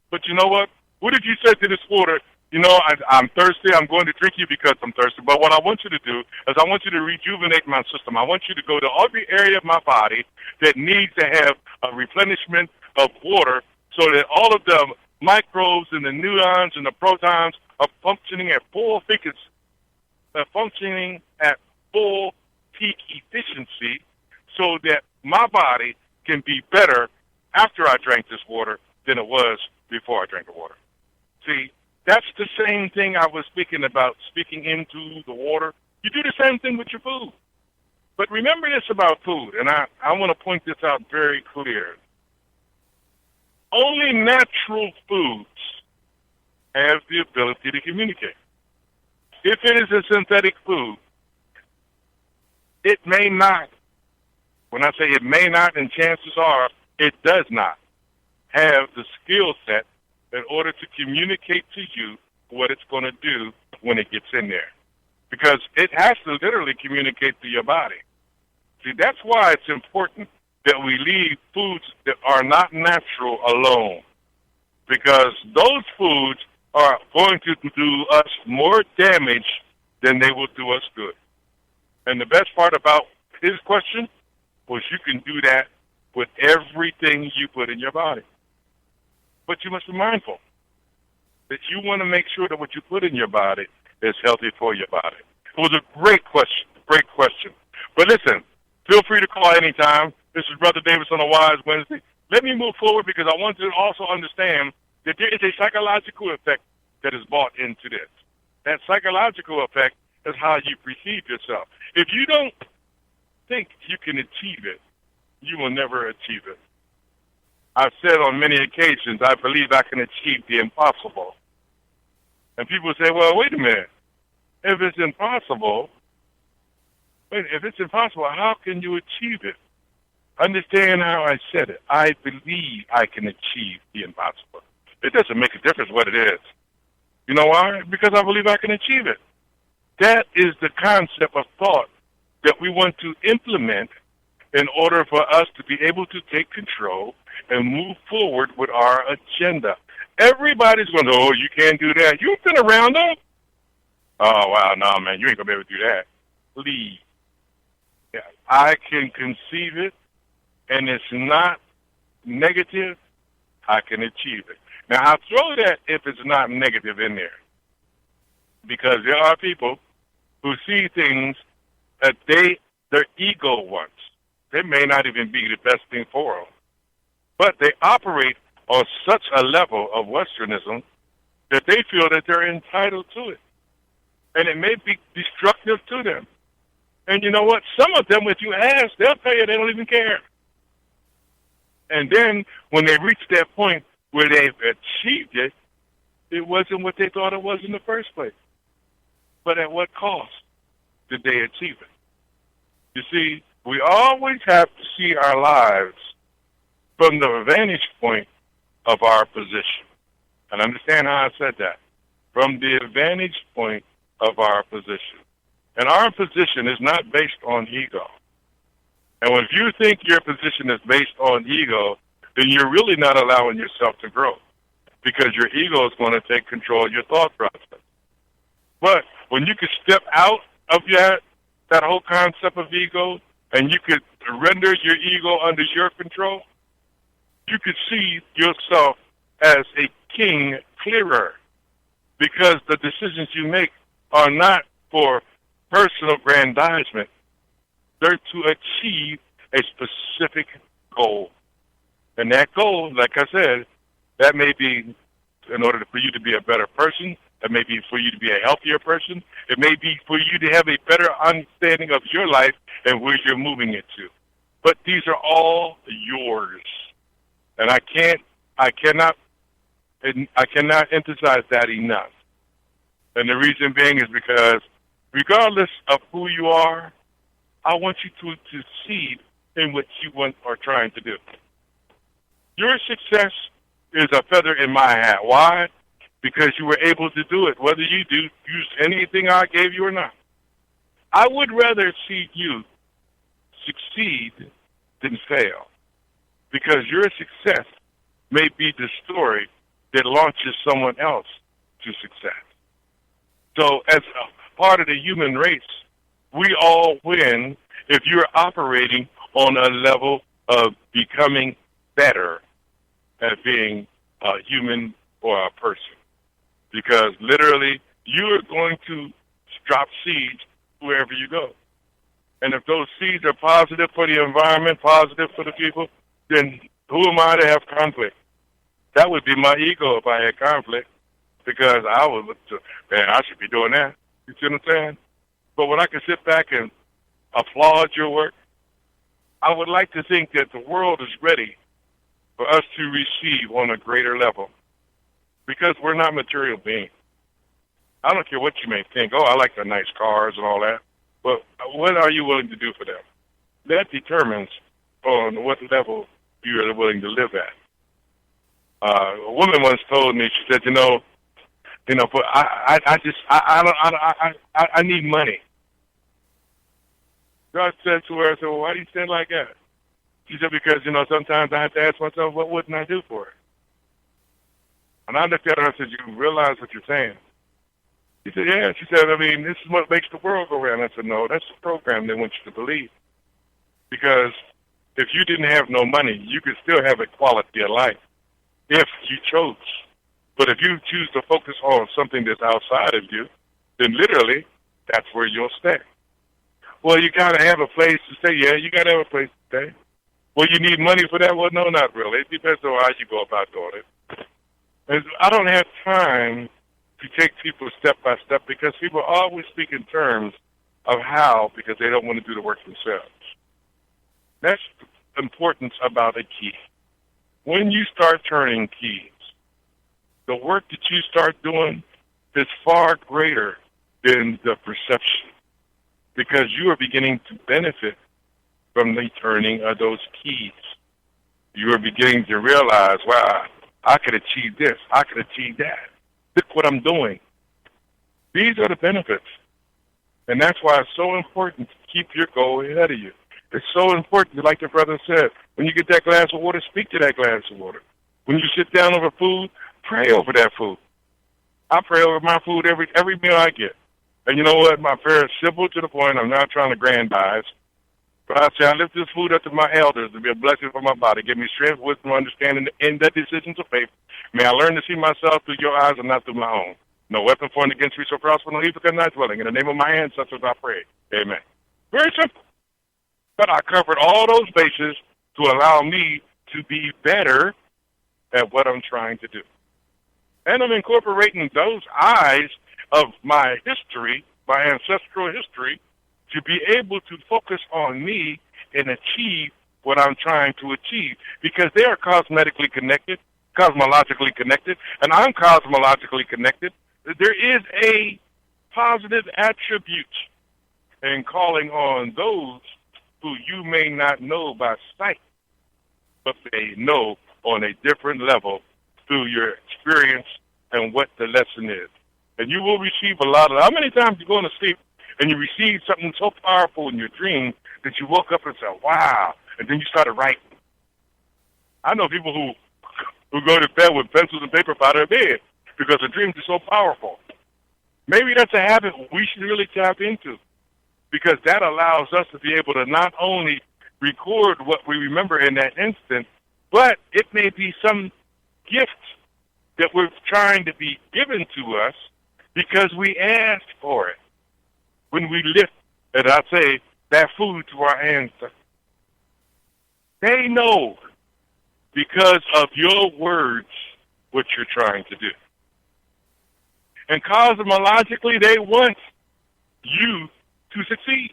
But you know what? What did you say to this water? You know, I'm thirsty. I'm going to drink you because I'm thirsty. But what I want you to do is I want you to rejuvenate my system. I want you to go to every area of my body that needs to have a replenishment of water so that all of the microbes and the neurons and the protons are functioning at full efficiency, functioning at full peak efficiency so that my body can be better after I drank this water than it was before I drank the water. See, that's the same thing I was speaking about, speaking into the water. You do the same thing with your food. But remember this about food, and I want to point this out very clear. Only natural foods have the ability to communicate. If it is a synthetic food, it may not, when I say it may not, and chances are it does not, have the skill set in order to communicate to you what it's going to do when it gets in there. Because it has to literally communicate to your body. See, that's why it's important that we leave foods that are not natural alone. Because those foods are going to do us more damage than they will do us good. And the best part about his question was you can do that with everything you put in your body. But you must be mindful that you want to make sure that what you put in your body is healthy for your body. It was a great question, great question. But listen, feel free to call anytime. This is Brother Davis on a Wise Wednesday. Let me move forward because I want you to also understand that there is a psychological effect that is brought into this. That psychological effect is how you perceive yourself. If you don't think you can achieve it, you will never achieve it. I've said on many occasions, I believe I can achieve the impossible. And people say, well, wait a minute. If it's impossible, how can you achieve it? Understand how I said it. I believe I can achieve the impossible. It doesn't make a difference what it is. You know why? Because I believe I can achieve it. That is the concept of thought that we want to implement in order for us to be able to take control and move forward with our agenda. Everybody's going to, oh, you can't do that. You've been around them. Oh, wow, no, man, you ain't going to be able to do that. Please. Yeah, I can conceive it, and it's not negative. I can achieve it. Now, I'll throw that if it's not negative in there, because there are people who see things that their ego wants. They may not even be the best thing for them, but they operate on such a level of Westernism that they feel that they're entitled to it, and it may be destructive to them. And you know what? Some of them, if you ask, they'll tell you they don't even care. And then when they reach that point where they've achieved it, it wasn't what they thought it was in the first place. But at what cost did they achieve it? You see, we always have to see our lives from the vantage point of our position. And understand how I said that. From the vantage point of our position. And our position is not based on ego. And if you think your position is based on ego, then you're really not allowing yourself to grow, because your ego is going to take control of your thought process. But when you could step out of that whole concept of ego, and you could render your ego under your control, you could see yourself as a king clearer, because the decisions you make are not for personal grandizement. They're to achieve a specific goal. And that goal, like I said, that may be in order for you to be a better person. It may be for you to be a healthier person. It may be for you to have a better understanding of your life and where you're moving it to. But these are all yours. And I cannot emphasize that enough. And the reason being is because regardless of who you are, I want you to succeed in what you are trying to do. Your success is a feather in my hat. Why? because you were able to do it, whether you use anything I gave you or not. I would rather see you succeed than fail, because your success may be the story that launches someone else to success. So as a part of the human race, we all win if you're operating on a level of becoming better at being a human or a person. Because literally, you're going to drop seeds wherever you go. And if those seeds are positive for the environment, positive for the people, then who am I to have conflict? That would be my ego if I had conflict, because I would look to, man, I should be doing that. You see what I'm saying? But when I can sit back and applaud your work, I would like to think that the world is ready for us to receive on a greater level, because we're not material beings. I don't care what you may think. Oh, I like the nice cars and all that. But what are you willing to do for them? That determines on what level you are willing to live at. A woman once told me, she said, but I need money. God said to her, I said, well, why do you say it like that? She said, because, sometimes I have to ask myself, what wouldn't I do for it? And I looked at her and I said, you realize what you're saying? She said, yeah. She said, this is what makes the world go round. I said, no, that's the program they want you to believe. Because if you didn't have no money, you could still have a quality of life if you chose. But if you choose to focus on something that's outside of you, then literally that's where you'll stay. Well, you got to have a place to stay. Yeah, you got to have a place to stay. Well, you need money for that? Well, no, not really. It depends on how you go about doing it. And I don't have time to take people step by step, because people always speak in terms of how, because they don't want to do the work themselves. That's the importance about a key. When you start turning keys, the work that you start doing is far greater than the perception, because you are beginning to benefit from the turning of those keys. You are beginning to realize, wow, I could achieve this, I could achieve that. Look what I'm doing. These are the benefits. And that's why it's so important to keep your goal ahead of you. It's so important, like the brother said, when you get that glass of water, speak to that glass of water. When you sit down over food, pray over that food. I pray over my food every meal I get. And you know what? My prayer is simple to the point. I'm not trying to grandize. But I say, I lift this food up to my elders to be a blessing for my body. Give me strength, wisdom, understanding in the decisions of faith. May I learn to see myself through your eyes and not through my own. No weapon formed against me shall prosper, no evil can not dwelling. In the name of my ancestors I pray. Amen. Very simple. But I covered all those bases to allow me to be better at what I'm trying to do. And I'm incorporating those eyes of my history, my ancestral history, to be able to focus on me and achieve what I'm trying to achieve, because they are cosmologically connected, and I'm cosmologically connected. There is a positive attribute in calling on those who you may not know by sight, but they know on a different level through your experience and what the lesson is. And you will receive a lot of, how many times you go to sleep and you receive something so powerful in your dream that you woke up and said, wow, and then you started writing. I know people who go to bed with pencils and paper by their bed because the dreams are so powerful. Maybe that's a habit we should really tap into, because that allows us to be able to not only record what we remember in that instant, but it may be some gift that we're trying to be given to us because we asked for it. When we lift, and I say, that food to our ancestors, they know because of your words what you're trying to do. And cosmologically, they want you to succeed.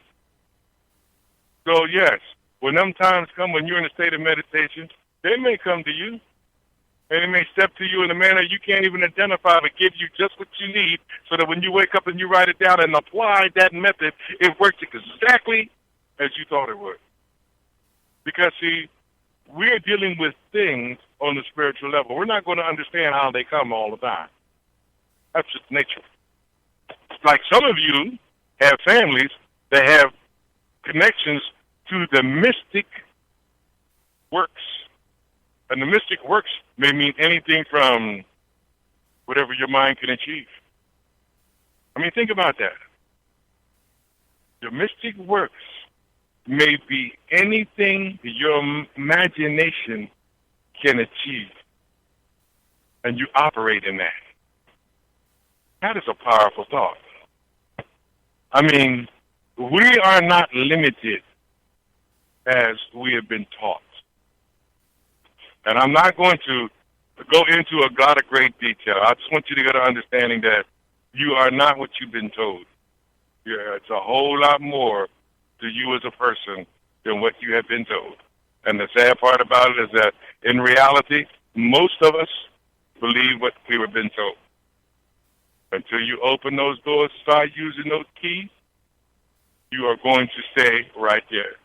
So yes, when them times come when you're in a state of meditation, they may come to you, and they may step to you in a manner you can't even identify, but give you just what you need, so that when you wake up and you write it down and apply that method, it works exactly as you thought it would. Because, see, we're dealing with things on the spiritual level. We're not going to understand how they come all the time. That's just nature. Like some of you have families that have connections to the mystic works. And the mystic works may mean anything from whatever your mind can achieve. I mean, think about that. The mystic works may be anything your imagination can achieve. And you operate in that. That is a powerful thought. I mean, we are not limited as we have been taught. And I'm not going to go into a lot of great detail. I just want you to get an understanding that you are not what you've been told. It's a whole lot more to you as a person than what you have been told. And the sad part about it is that in reality, most of us believe what we were been told. Until you open those doors, start using those keys, you are going to stay right there.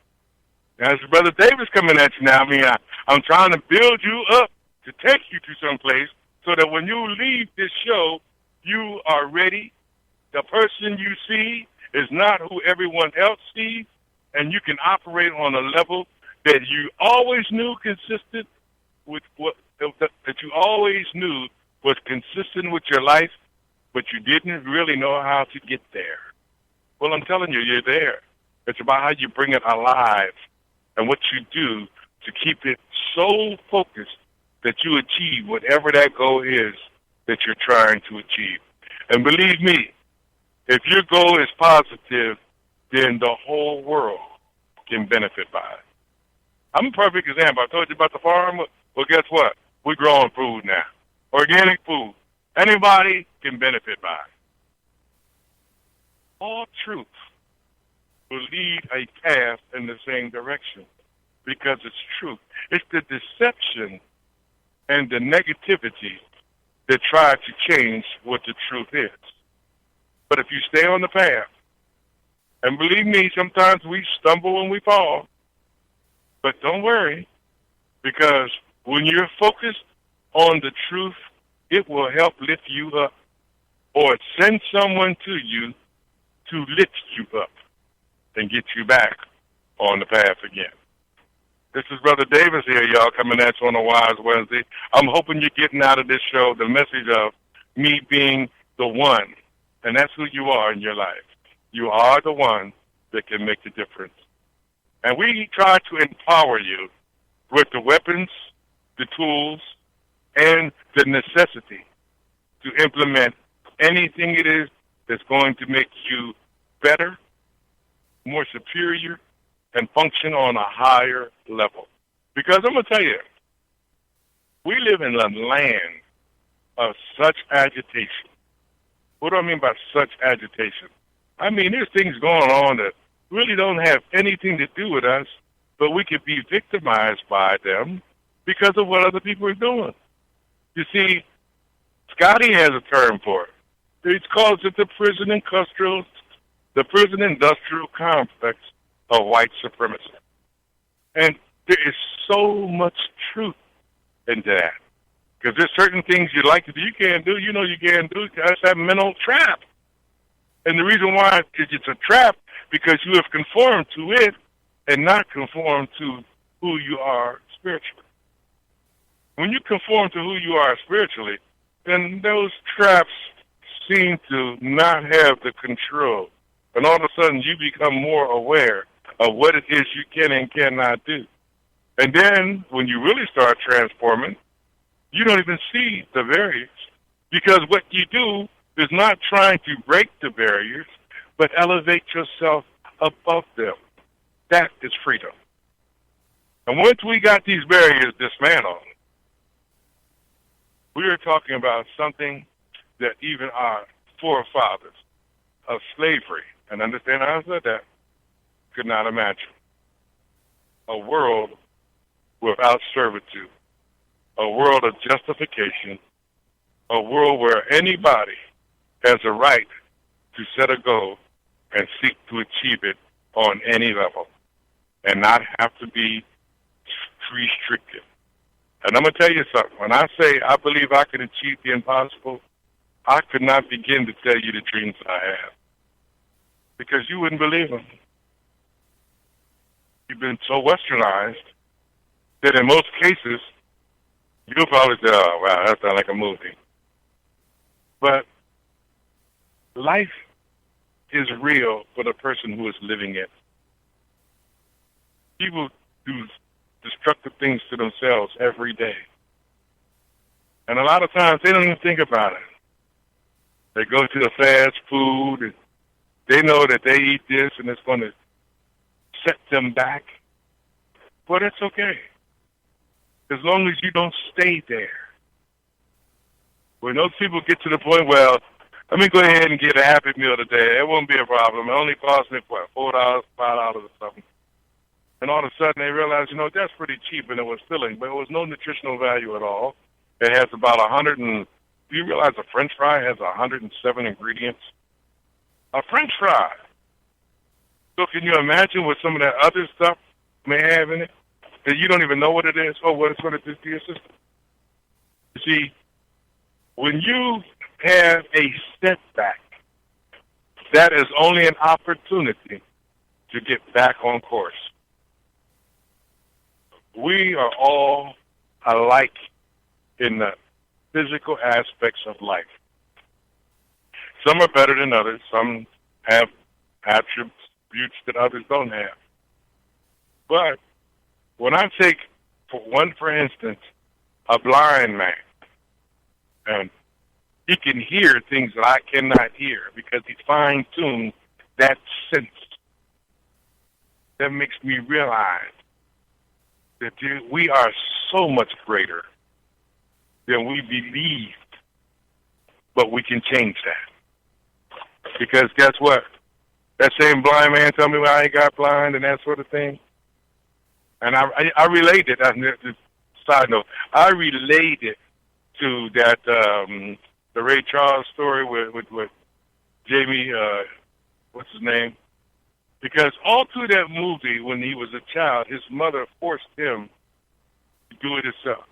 Now, as Brother Davis coming at you now, I mean, I'm trying to build you up to take you to some place so that when you leave this show, you are ready. The person you see is not who everyone else sees, and you can operate on a level that you always knew consistent with that you always knew was consistent with your life, but you didn't really know how to get there. Well, I'm telling you, you're there. It's about how you bring it alive and what you do to keep it so focused that you achieve whatever that goal is that you're trying to achieve. And believe me, if your goal is positive, then the whole world can benefit by it. I'm a perfect example. I told you about the farm. Well, guess what? We're growing food now. Organic food. Anybody can benefit by it. All truth will lead a path in the same direction because it's truth. It's the deception and the negativity that try to change what the truth is. But if you stay on the path, and believe me, sometimes we stumble and we fall, but don't worry, because when you're focused on the truth, it will help lift you up or send someone to you to lift you up and get you back on the path again. This is Brother Davis here, y'all, coming at you on a Wise Wednesday. I'm hoping you're getting out of this show the message of me being the one, and that's who you are in your life. You are the one that can make the difference. And we try to empower you with the weapons, the tools, and the necessity to implement anything it is that's going to make you better, more superior, and function on a higher level. Because I'm going to tell you, we live in a land of such agitation. What do I mean by such agitation? I mean, there's things going on that really don't have anything to do with us, but we could be victimized by them because of what other people are doing. You see, Scotty has a term for it. He calls it the prison industrial complex of white supremacy. And there is so much truth in that. Because there's certain things you like to do, you can't do. You know you can't do. That's that mental trap. And the reason why it's a trap, because you have conformed to it and not conformed to who you are spiritually. When you conform to who you are spiritually, then those traps seem to not have the control. And all of a sudden you become more aware of what it is you can and cannot do. And then when you really start transforming, you don't even see the barriers. Because what you do is not trying to break the barriers, but elevate yourself above them. That is freedom. And once we got these barriers dismantled, we are talking about something that even our forefathers of slavery, and understand how I said that, could not imagine. A world without servitude, a world of justification, a world where anybody has a right to set a goal and seek to achieve it on any level and not have to be restricted. And I'm going to tell you something. When I say I believe I can achieve the impossible, I could not begin to tell you the dreams I have because you wouldn't believe them. You've been so westernized that in most cases, you'll probably say, oh, wow, that sounds like a movie. But life is real for the person who is living it. People do destructive things to themselves every day. And a lot of times they don't even think about it. They go to the fast food and they know that they eat this and it's going to set them back. But it's okay. As long as you don't stay there. When those people get to the point, well, let me go ahead and get a Happy Meal today. It won't be a problem. It only costs me, what, $4, $5 or something. And all of a sudden they realize, that's pretty cheap and it was filling, but it was no nutritional value at all. It has about 100 and, do you realize a French fry has 107 ingredients? A French fry. So can you imagine what some of that other stuff may have in it that you don't even know what it is or what it's going to do to your system? You see, when you have a setback, that is only an opportunity to get back on course. We are all alike in the physical aspects of life. Some are better than others. Some have attributes that others don't have. But when I take, for instance, a blind man, and he can hear things that I cannot hear because he fine-tuned that sense. That makes me realize that we are so much greater than we believed, but we can change that. Because guess what? That same blind man told me when I got blind and that sort of thing. And I related, side note, I related to that, the Ray Charles story with Jamie, what's his name? Because all through that movie, when he was a child, his mother forced him to do it himself.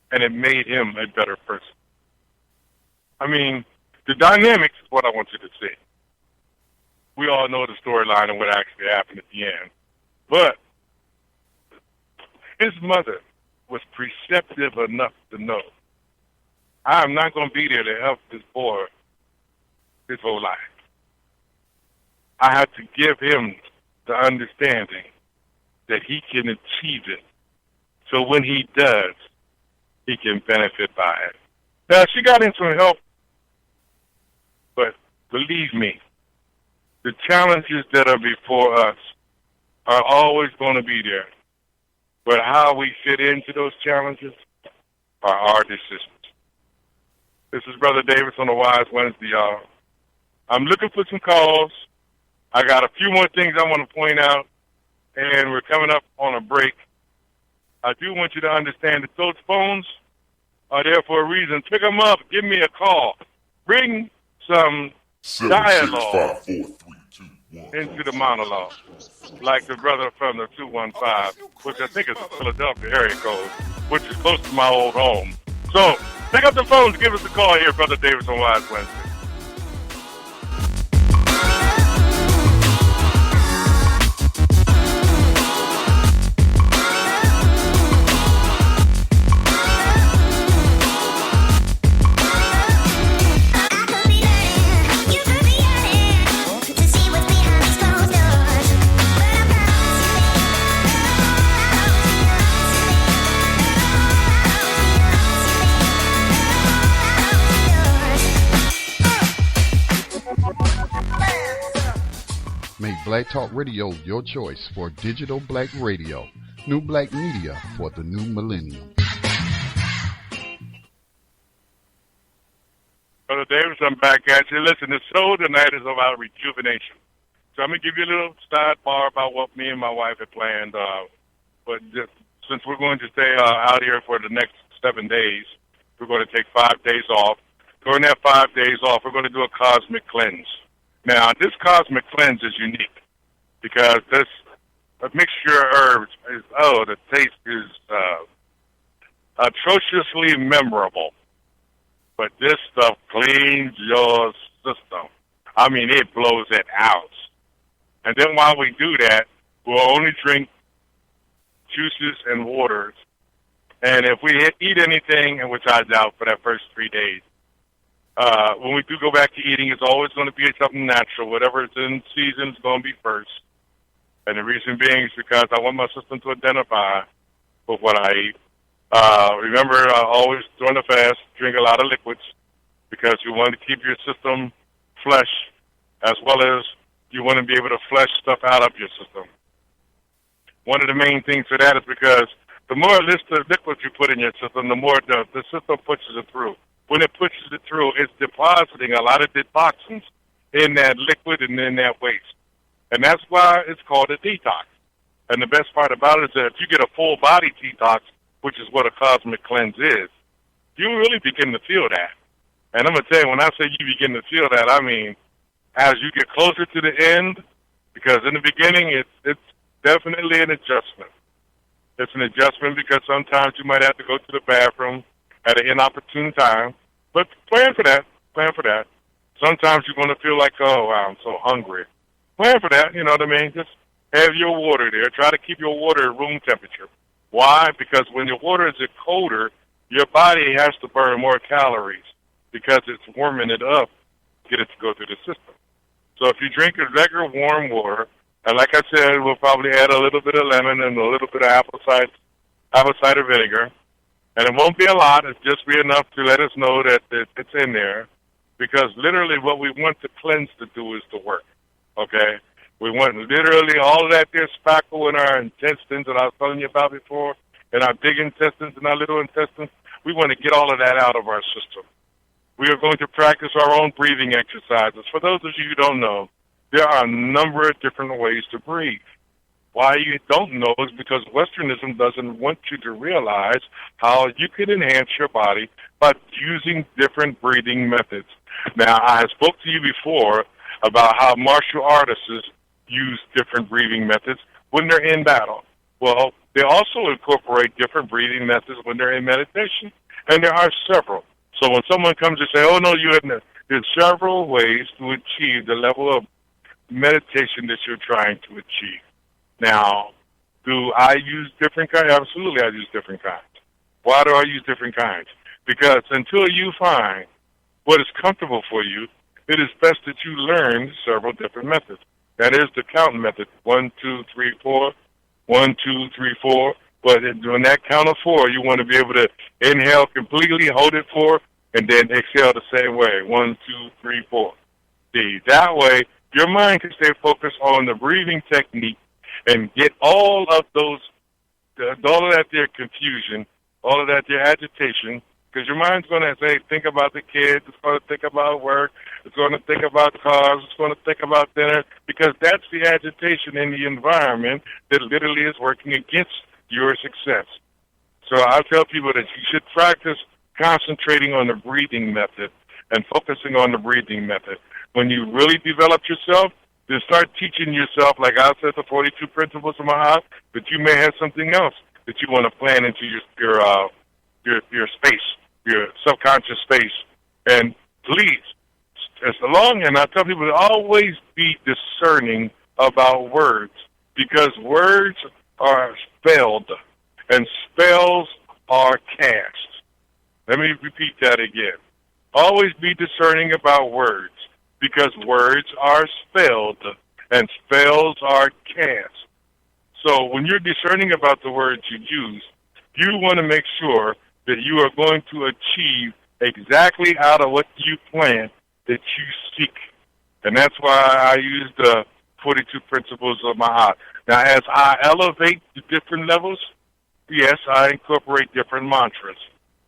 And it made him a better person. I mean, the dynamics is what I want you to see. We all know the storyline and what actually happened at the end. But his mother was perceptive enough to know, I'm not going to be there to help this boy his whole life. I have to give him the understanding that he can achieve it. So when he does, he can benefit by it. Now, she got in some help, but believe me, the challenges that are before us are always going to be there. But how we fit into those challenges are our decisions. This is Brother Davis on the Wise Wednesday, y'all. I'm looking for some calls. I got a few more things I want to point out, and we're coming up on a break. I do want you to understand that those phones are there for a reason. Pick them up. Give me a call. Bring some dialogue into the monologue, like the brother from the 215, which I think is a Philadelphia area code, which is close to my old home. So pick up the phones. Give us a call here, Brother Davis on Wise Wednesday. Make Black Talk Radio your choice for digital black radio. New black media for the new millennium. Brother Davis, I'm back at you. Listen, the show tonight is about rejuvenation. So I'm going to give you a little sidebar about what me and my wife had planned. But just, since we're going to stay out here for the next 7 days, we're going to take 5 days off. During that 5 days off, we're going to do a cosmic cleanse. Now, this cosmic cleanse is unique because this a mixture of herbs is, the taste is atrociously memorable. but this stuff cleans your system. I mean, it blows it out. And then while we do that, we'll only drink juices and waters. And if we eat anything, and which I doubt for that first 3 days, when we do go back to eating, it's always going to be something natural. Whatever is in season is going to be first. And the reason being is because I want my system to identify with what I eat. Remember, always during the fast, drink a lot of liquids because you want to keep your system flush, as well as you want to be able to flush stuff out of your system. One of the main things for that is because the more liquids you put in your system, the more the system pushes it through. When it pushes it through, it's depositing a lot of the toxins in that liquid and in that waste. And that's why it's called a detox. And the best part about it is that if you get a full body detox, which is what a cosmic cleanse is, you really begin to feel that. And I'm going to tell you, when I say you begin to feel that, I mean as you get closer to the end, because in the beginning it's definitely an adjustment. It's an adjustment because sometimes you might have to go to the bathroom at an inopportune time. But plan for that. Plan for that. Sometimes you're going to feel like, oh, wow, I'm so hungry. Plan for that, you know what I mean? Just have your water there. Try to keep your water at room temperature. Why? Because when your water is colder, your body has to burn more calories because it's warming it up to get it to go through the system. So if you drink a regular warm water, and like I said, we'll probably add a little bit of lemon and a little bit of apple cider vinegar. And it won't be a lot. It'll just be enough to let us know that it's in there. Because literally what we want the cleanse to do is to work. Okay? We want literally all of that there spackle in our intestines that I was telling you about before, in our big intestines and our little intestines. We want to get all of that out of our system. We are going to practice our own breathing exercises. For those of you who don't know, there are a number of different ways to breathe. Why you don't know is because Westernism doesn't want you to realize how you can enhance your body by using different breathing methods. Now, I have spoke to you before about how martial artists use different breathing methods when they're in battle. Well, they also incorporate different breathing methods when they're in meditation, and there are several. So when someone comes and say, oh, no, there's several ways to achieve the level of meditation that you're trying to achieve. Now, do I use different kinds? Absolutely, I use different kinds. Why do I use different kinds? Because until you find what is comfortable for you, it is best that you learn several different methods. That is the counting method, 1, 2, 3, 4, 1, 2, 3, 4. But on that count of 4, you want to be able to inhale completely, hold it 4, and then exhale the same way, 1, 2, 3, 4. See, that way, your mind can stay focused on the breathing technique and get all of that there confusion, all of that there agitation, because your mind's going to say, think about the kids, it's going to think about work, it's going to think about cars, it's going to think about dinner, because that's the agitation in the environment that literally is working against your success. So I tell people that you should practice concentrating on the breathing method and focusing on the breathing method. When you really develop yourself, then start teaching yourself, like I said, the 42 principles of my house, but you may have something else that you want to plan into your space, your subconscious space. And please, as long, and I tell people to always be discerning about words, because words are spelled, and spells are cast. Let me repeat that again. Always be discerning about words, because words are spelled, and spells are cast. So when you're discerning about the words you use, you want to make sure that you are going to achieve exactly out of what you plan that you seek. And that's why I use the 42 principles of my heart. Now, as I elevate to different levels, yes, I incorporate different mantras,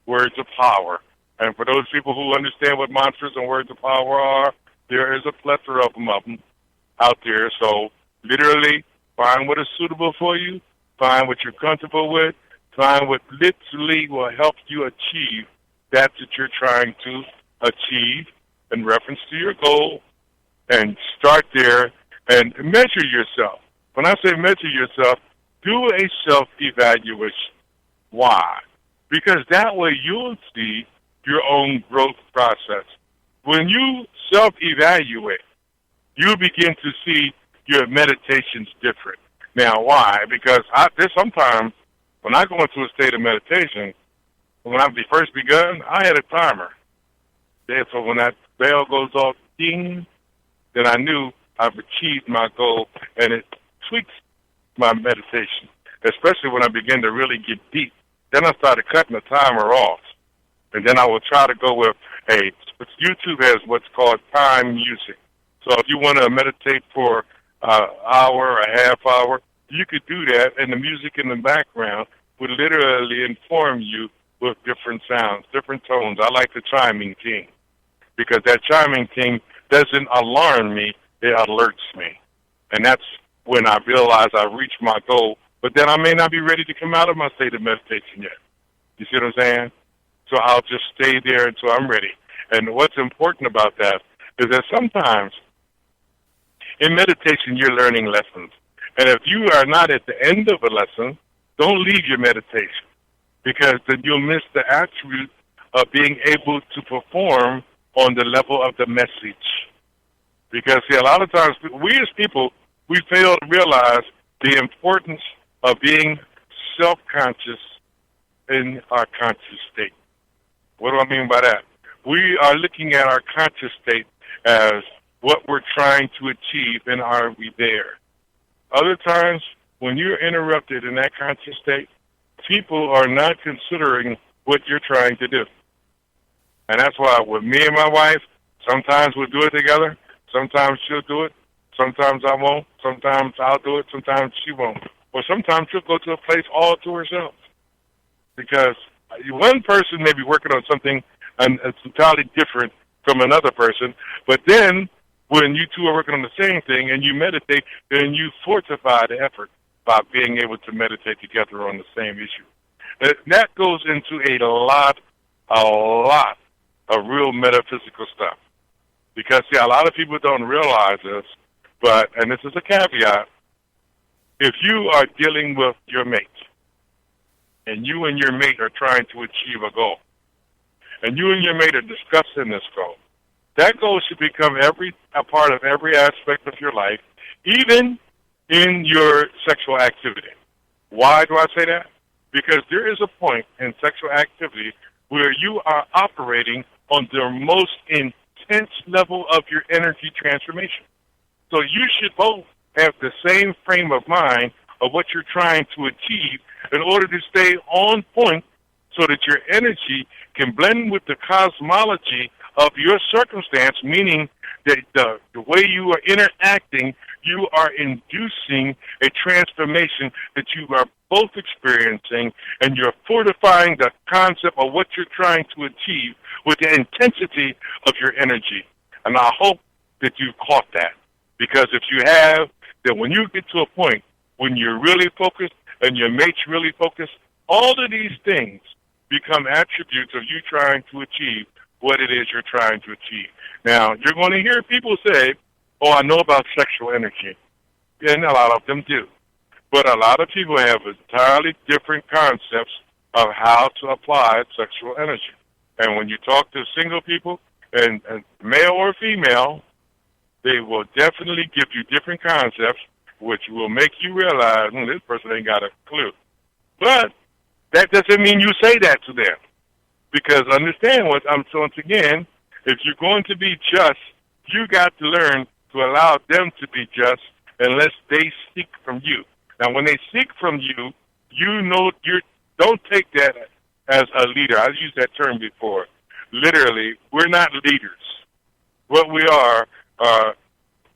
words of power. And for those people who understand what mantras and words of power are, there is a plethora of them out there. So literally find what is suitable for you, find what you're comfortable with, find what literally will help you achieve that you're trying to achieve in reference to your goal, and start there and measure yourself. When I say measure yourself, do a self-evaluation. Why? Because that way you'll see your own growth process. When you self-evaluate, you begin to see your meditations different. Now, why? Because there's sometimes when I go into a state of meditation, when I first begun, I had a timer. So when that bell goes off, ding, then I knew I've achieved my goal, and it tweaks my meditation, especially when I begin to really get deep. Then I started cutting the timer off, and then I will try to go with YouTube has what's called time music. So if you want to meditate for an hour or a half hour, you could do that, and the music in the background would literally inform you with different sounds, different tones. I like the chiming thing because that chiming thing doesn't alarm me, it alerts me. And that's when I realize I've reached my goal, but then I may not be ready to come out of my state of meditation yet. You see what I'm saying? So I'll just stay there until I'm ready. And what's important about that is that sometimes in meditation you're learning lessons. And if you are not at the end of a lesson, don't leave your meditation because then you'll miss the attribute of being able to perform on the level of the message. Because, see, a lot of times we as people, we fail to realize the importance of being self-conscious in our conscious state. What do I mean by that? We are looking at our conscious state as what we're trying to achieve, and are we there? Other times, when you're interrupted in that conscious state, people are not considering what you're trying to do. And that's why with me and my wife, sometimes we'll do it together, sometimes she'll do it, sometimes I won't, sometimes I'll do it, sometimes she won't. Or sometimes she'll go to a place all to herself. Because one person may be working on something and it's entirely different from another person, but then when you two are working on the same thing and you meditate, then you fortify the effort by being able to meditate together on the same issue. And that goes into a lot of real metaphysical stuff. Because, see, a lot of people don't realize this, and this is a caveat, if you are dealing with your mate, and you and your mate are trying to achieve a goal, and you and your mate are discussing this goal, that goal should become a part of every aspect of your life, even in your sexual activity. Why do I say that? Because there is a point in sexual activity where you are operating on the most intense level of your energy transformation. So you should both have the same frame of mind of what you're trying to achieve in order to stay on point so that your energy can blend with the cosmology of your circumstance, meaning that the way you are interacting, you are inducing a transformation that you are both experiencing, and you're fortifying the concept of what you're trying to achieve with the intensity of your energy. And I hope that you've caught that, because if you have, then when you get to a point when you're really focused and your mate's really focused, all of these things become attributes of you trying to achieve what it is you're trying to achieve. Now, you're going to hear people say, oh, I know about sexual energy. And a lot of them do. But a lot of people have entirely different concepts of how to apply sexual energy. And when you talk to single people, and male or female, they will definitely give you different concepts, which will make you realize, this person ain't got a clue. But that doesn't mean you say that to them. Because understand once again, if you're going to be just, you got to learn to allow them to be just unless they seek from you. Now, when they seek from you, don't take that as a leader. I've used that term before. Literally, we're not leaders. What we are,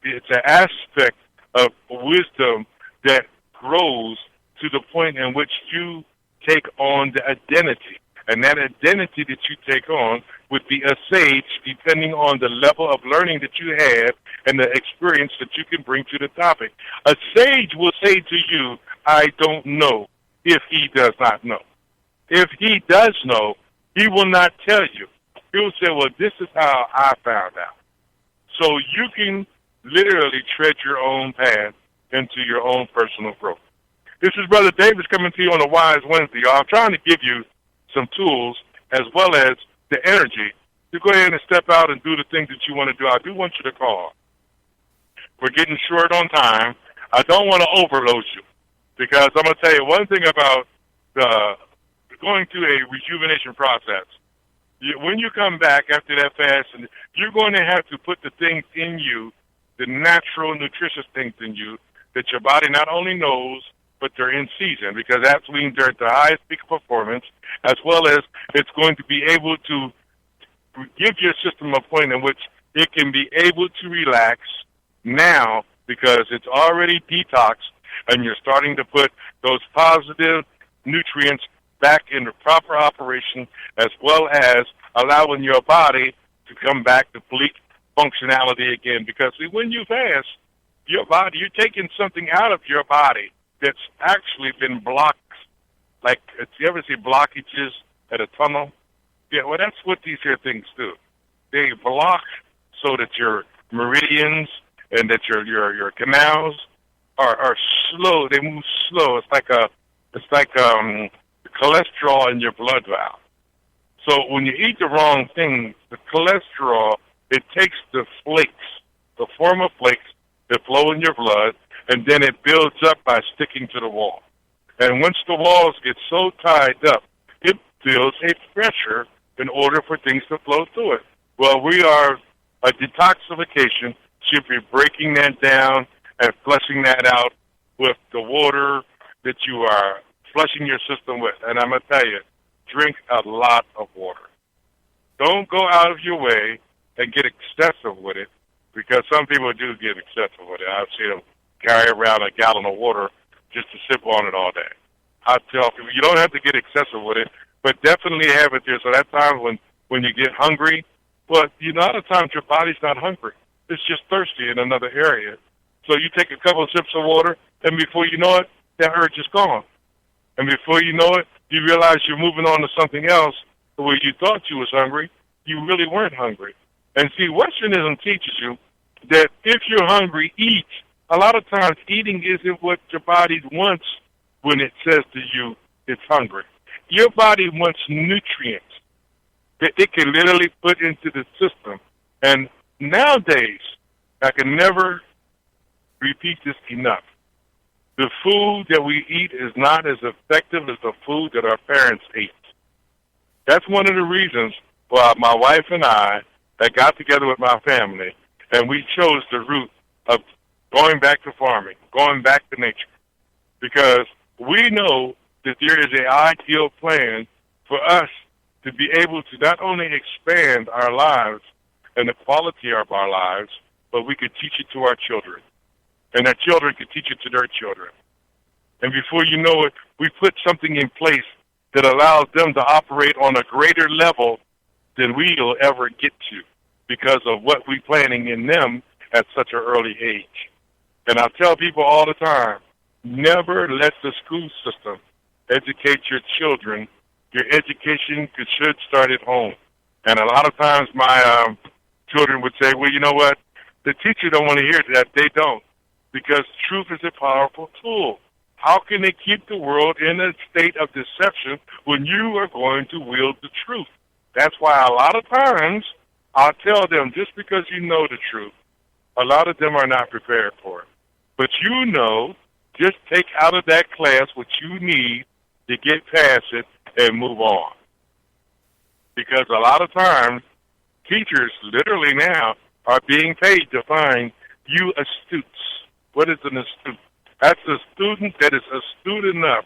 it's an aspect of wisdom that grows to the point in which you take on the identity. And that identity that you take on would be a sage, depending on the level of learning that you have and the experience that you can bring to the topic. A sage will say to you, I don't know, if he does not know. If he does know, he will not tell you. He will say, well, this is how I found out. So you can literally tread your own path into your own personal growth. This is Brother Davis coming to you on a Wise Wednesday. I'm trying to give you some tools as well as the energy to go ahead and step out and do the things that you want to do, I do want you to call. We're getting short on time. I don't want to overload you because I'm going to tell you one thing about going through a rejuvenation process. When you come back after that fast, and you're going to have to put the things in you, the natural, nutritious things in you that your body not only knows, but they're in season because that means they're at the highest peak of performance, as well as it's going to be able to give your system a point in which it can be able to relax now because it's already detoxed and you're starting to put those positive nutrients back into proper operation, as well as allowing your body to come back to peak functionality again. Because see, when you fast, your body, you're taking something out of your body that's actually been blocked. Like, you ever see blockages at a tunnel? Yeah, well, that's what these here things do. They block so that your meridians and that your canals are slow. They move slow. It's like cholesterol in your blood valve. So when you eat the wrong thing, the cholesterol, it takes the flakes, the form of flakes that flow in your blood, and then it builds up by sticking to the wall. And once the walls get so tied up, it builds a pressure in order for things to flow through it. Well, a detoxification should be breaking that down and flushing that out with the water that you are flushing your system with. And I'm going to tell you, drink a lot of water. Don't go out of your way and get excessive with it, because some people do get excessive with it. I've seen them carry around a gallon of water just to sip on it all day. I tell people, you don't have to get excessive with it, but definitely have it there. So that time when you get hungry, but a lot of times your body's not hungry. It's just thirsty in another area. So you take a couple of sips of water, and before you know it, that urge is gone. And before you know it, you realize you're moving on to something else where you thought you was hungry, you really weren't hungry. And see, Westernism teaches you that if you're hungry, eat. A lot of times eating isn't what your body wants when it says to you it's hungry. Your body wants nutrients that it can literally put into the system. And nowadays, I can never repeat this enough. The food that we eat is not as effective as the food that our parents ate. That's one of the reasons why my wife and I got together with my family, and we chose the route of going back to farming, going back to nature, because we know that there is an ideal plan for us to be able to not only expand our lives and the quality of our lives, but we could teach it to our children. And our children could teach it to their children. And before you know it, we put something in place that allows them to operate on a greater level than we'll ever get to because of what we're planning in them at such an early age. And I tell people all the time, never let the school system educate your children. Your education should start at home. And a lot of times my children would say, well, you know what? The teacher don't want to hear that. They don't. Because truth is a powerful tool. How can they keep the world in a state of deception when you are going to wield the truth? That's why a lot of times I'll tell them, just because you know the truth, a lot of them are not prepared for it. But just take out of that class what you need to get past it and move on. Because a lot of times, teachers literally now are being paid to find you astutes. What is an astute? That's a student that is astute enough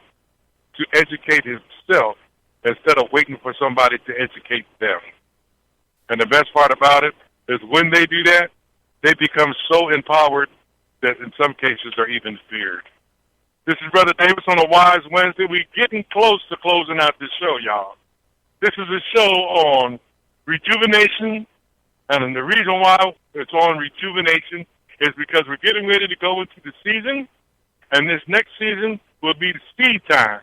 to educate himself instead of waiting for somebody to educate them. And the best part about it is when they do that, they become so empowered that in some cases are even feared. This is Brother Davis on a Wise Wednesday. We're getting close to closing out this show, y'all. This is a show on rejuvenation, and the reason why it's on rejuvenation is because we're getting ready to go into the season, and this next season will be the seed time.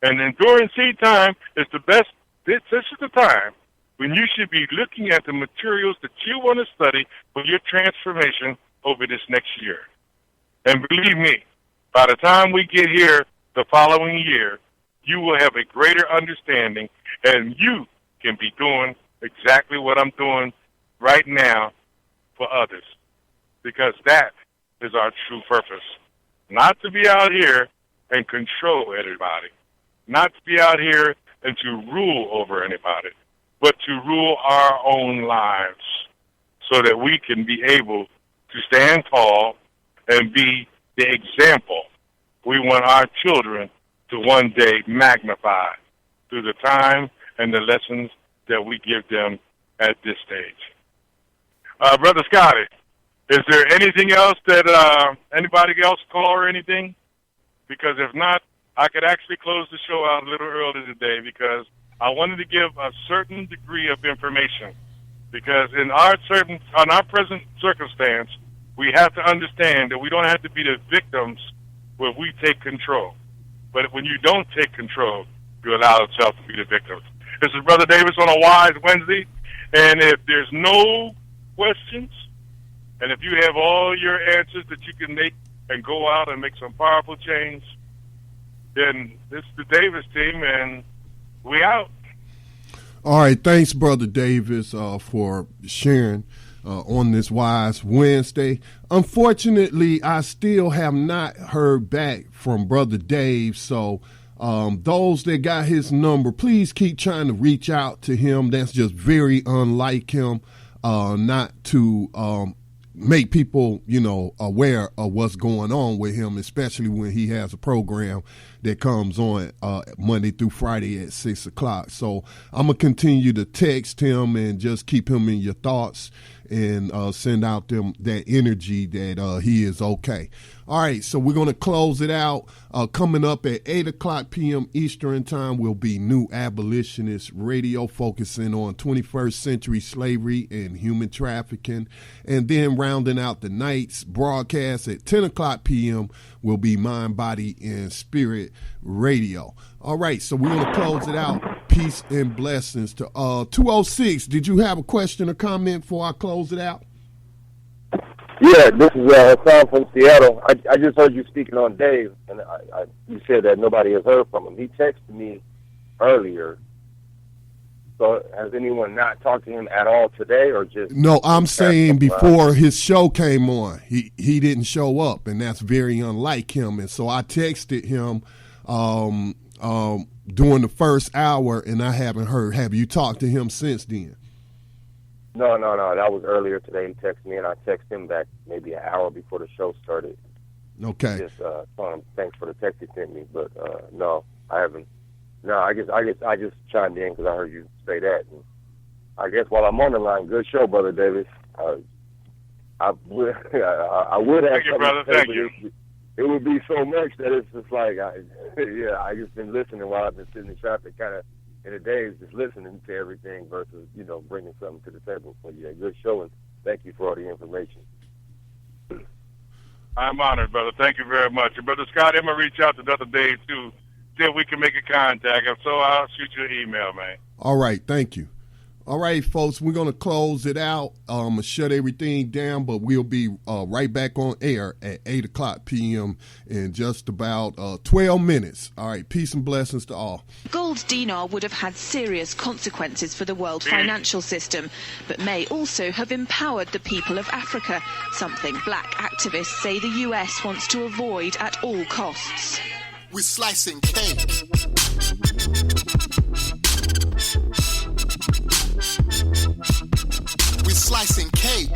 And then during seed time is the best, this is the time when you should be looking at the materials that you want to study for your transformation over this next year. And believe me, by the time we get here the following year, you will have a greater understanding, and you can be doing exactly what I'm doing right now for others, because that is our true purpose. Not to be out here and control everybody, not to be out here and to rule over anybody, but to rule our own lives so that we can be able to stand tall and be the example we want our children to one day magnify through the time and the lessons that we give them at this stage. Brother Scotty, is there anything else that anybody else call or anything? Because if not, I could actually close the show out a little early today, because I wanted to give a certain degree of information. Because in our present circumstance, we have to understand that we don't have to be the victims when we take control. But when you don't take control, you allow yourself to be the victims. This is Brother Davis on a Wise Wednesday. And if there's no questions, and if you have all your answers that you can make and go out and make some powerful change, then this is the Davis team, and we out. All right, thanks, Brother Davis, for sharing on this Wise Wednesday. Unfortunately, I still have not heard back from Brother Dave, so those that got his number, please keep trying to reach out to him. That's just very unlike him, not to make people, aware of what's going on with him, especially when he has a program that comes on Monday through Friday at 6 o'clock. So I'm going to continue to text him and just keep him in your thoughts and send out them that energy that he is okay. All right, so we're going to close it out. Coming up at 8 o'clock p.m. Eastern time will be New Abolitionist Radio, focusing on 21st century slavery and human trafficking. And then rounding out the night's broadcast at 10 o'clock p.m. will be Mind, Body, and Spirit Radio. All right, so we're going to close it out. Peace and blessings to 206. Did you have a question or comment before I close it out? Yeah, this is Hassan from Seattle. I just heard you speaking on Dave, and you said that nobody has heard from him. He texted me earlier. So has anyone not talked to him at all today, or just? No, I'm saying before his show came on, he didn't show up, and that's very unlike him. And so I texted him during the first hour, and I haven't heard. Have you talked to him since then? No. That was earlier today. He texted me, and I texted him back maybe an hour before the show started. Okay. Just telling him thanks for the text he sent me, but no, I haven't. No, I guess I just chimed in because I heard you say that. And I guess while I'm on the line, good show, Brother Davis. I would have. Thank you, brother. Thank you. It would be so much that it's just like, I just been listening while I've been sitting in traffic, kind of in the days, just listening to everything versus, bringing something to the table. So, yeah, good show, and thank you for all the information. I'm honored, brother. Thank you very much. And Brother Scott, I'm going to reach out to the other day, too, see if we can make a contact. If so, I'll shoot you an email, man. All right. Thank you. All right, folks, we're going to close it out. I'm going to shut everything down, but we'll be right back on air at 8 o'clock p.m. in just about 12 minutes. All right, peace and blessings to all. Gold dinar would have had serious consequences for the world financial system, but may also have empowered the people of Africa, something black activists say the U.S. wants to avoid at all costs. We're slicing cake. We're slicing cake.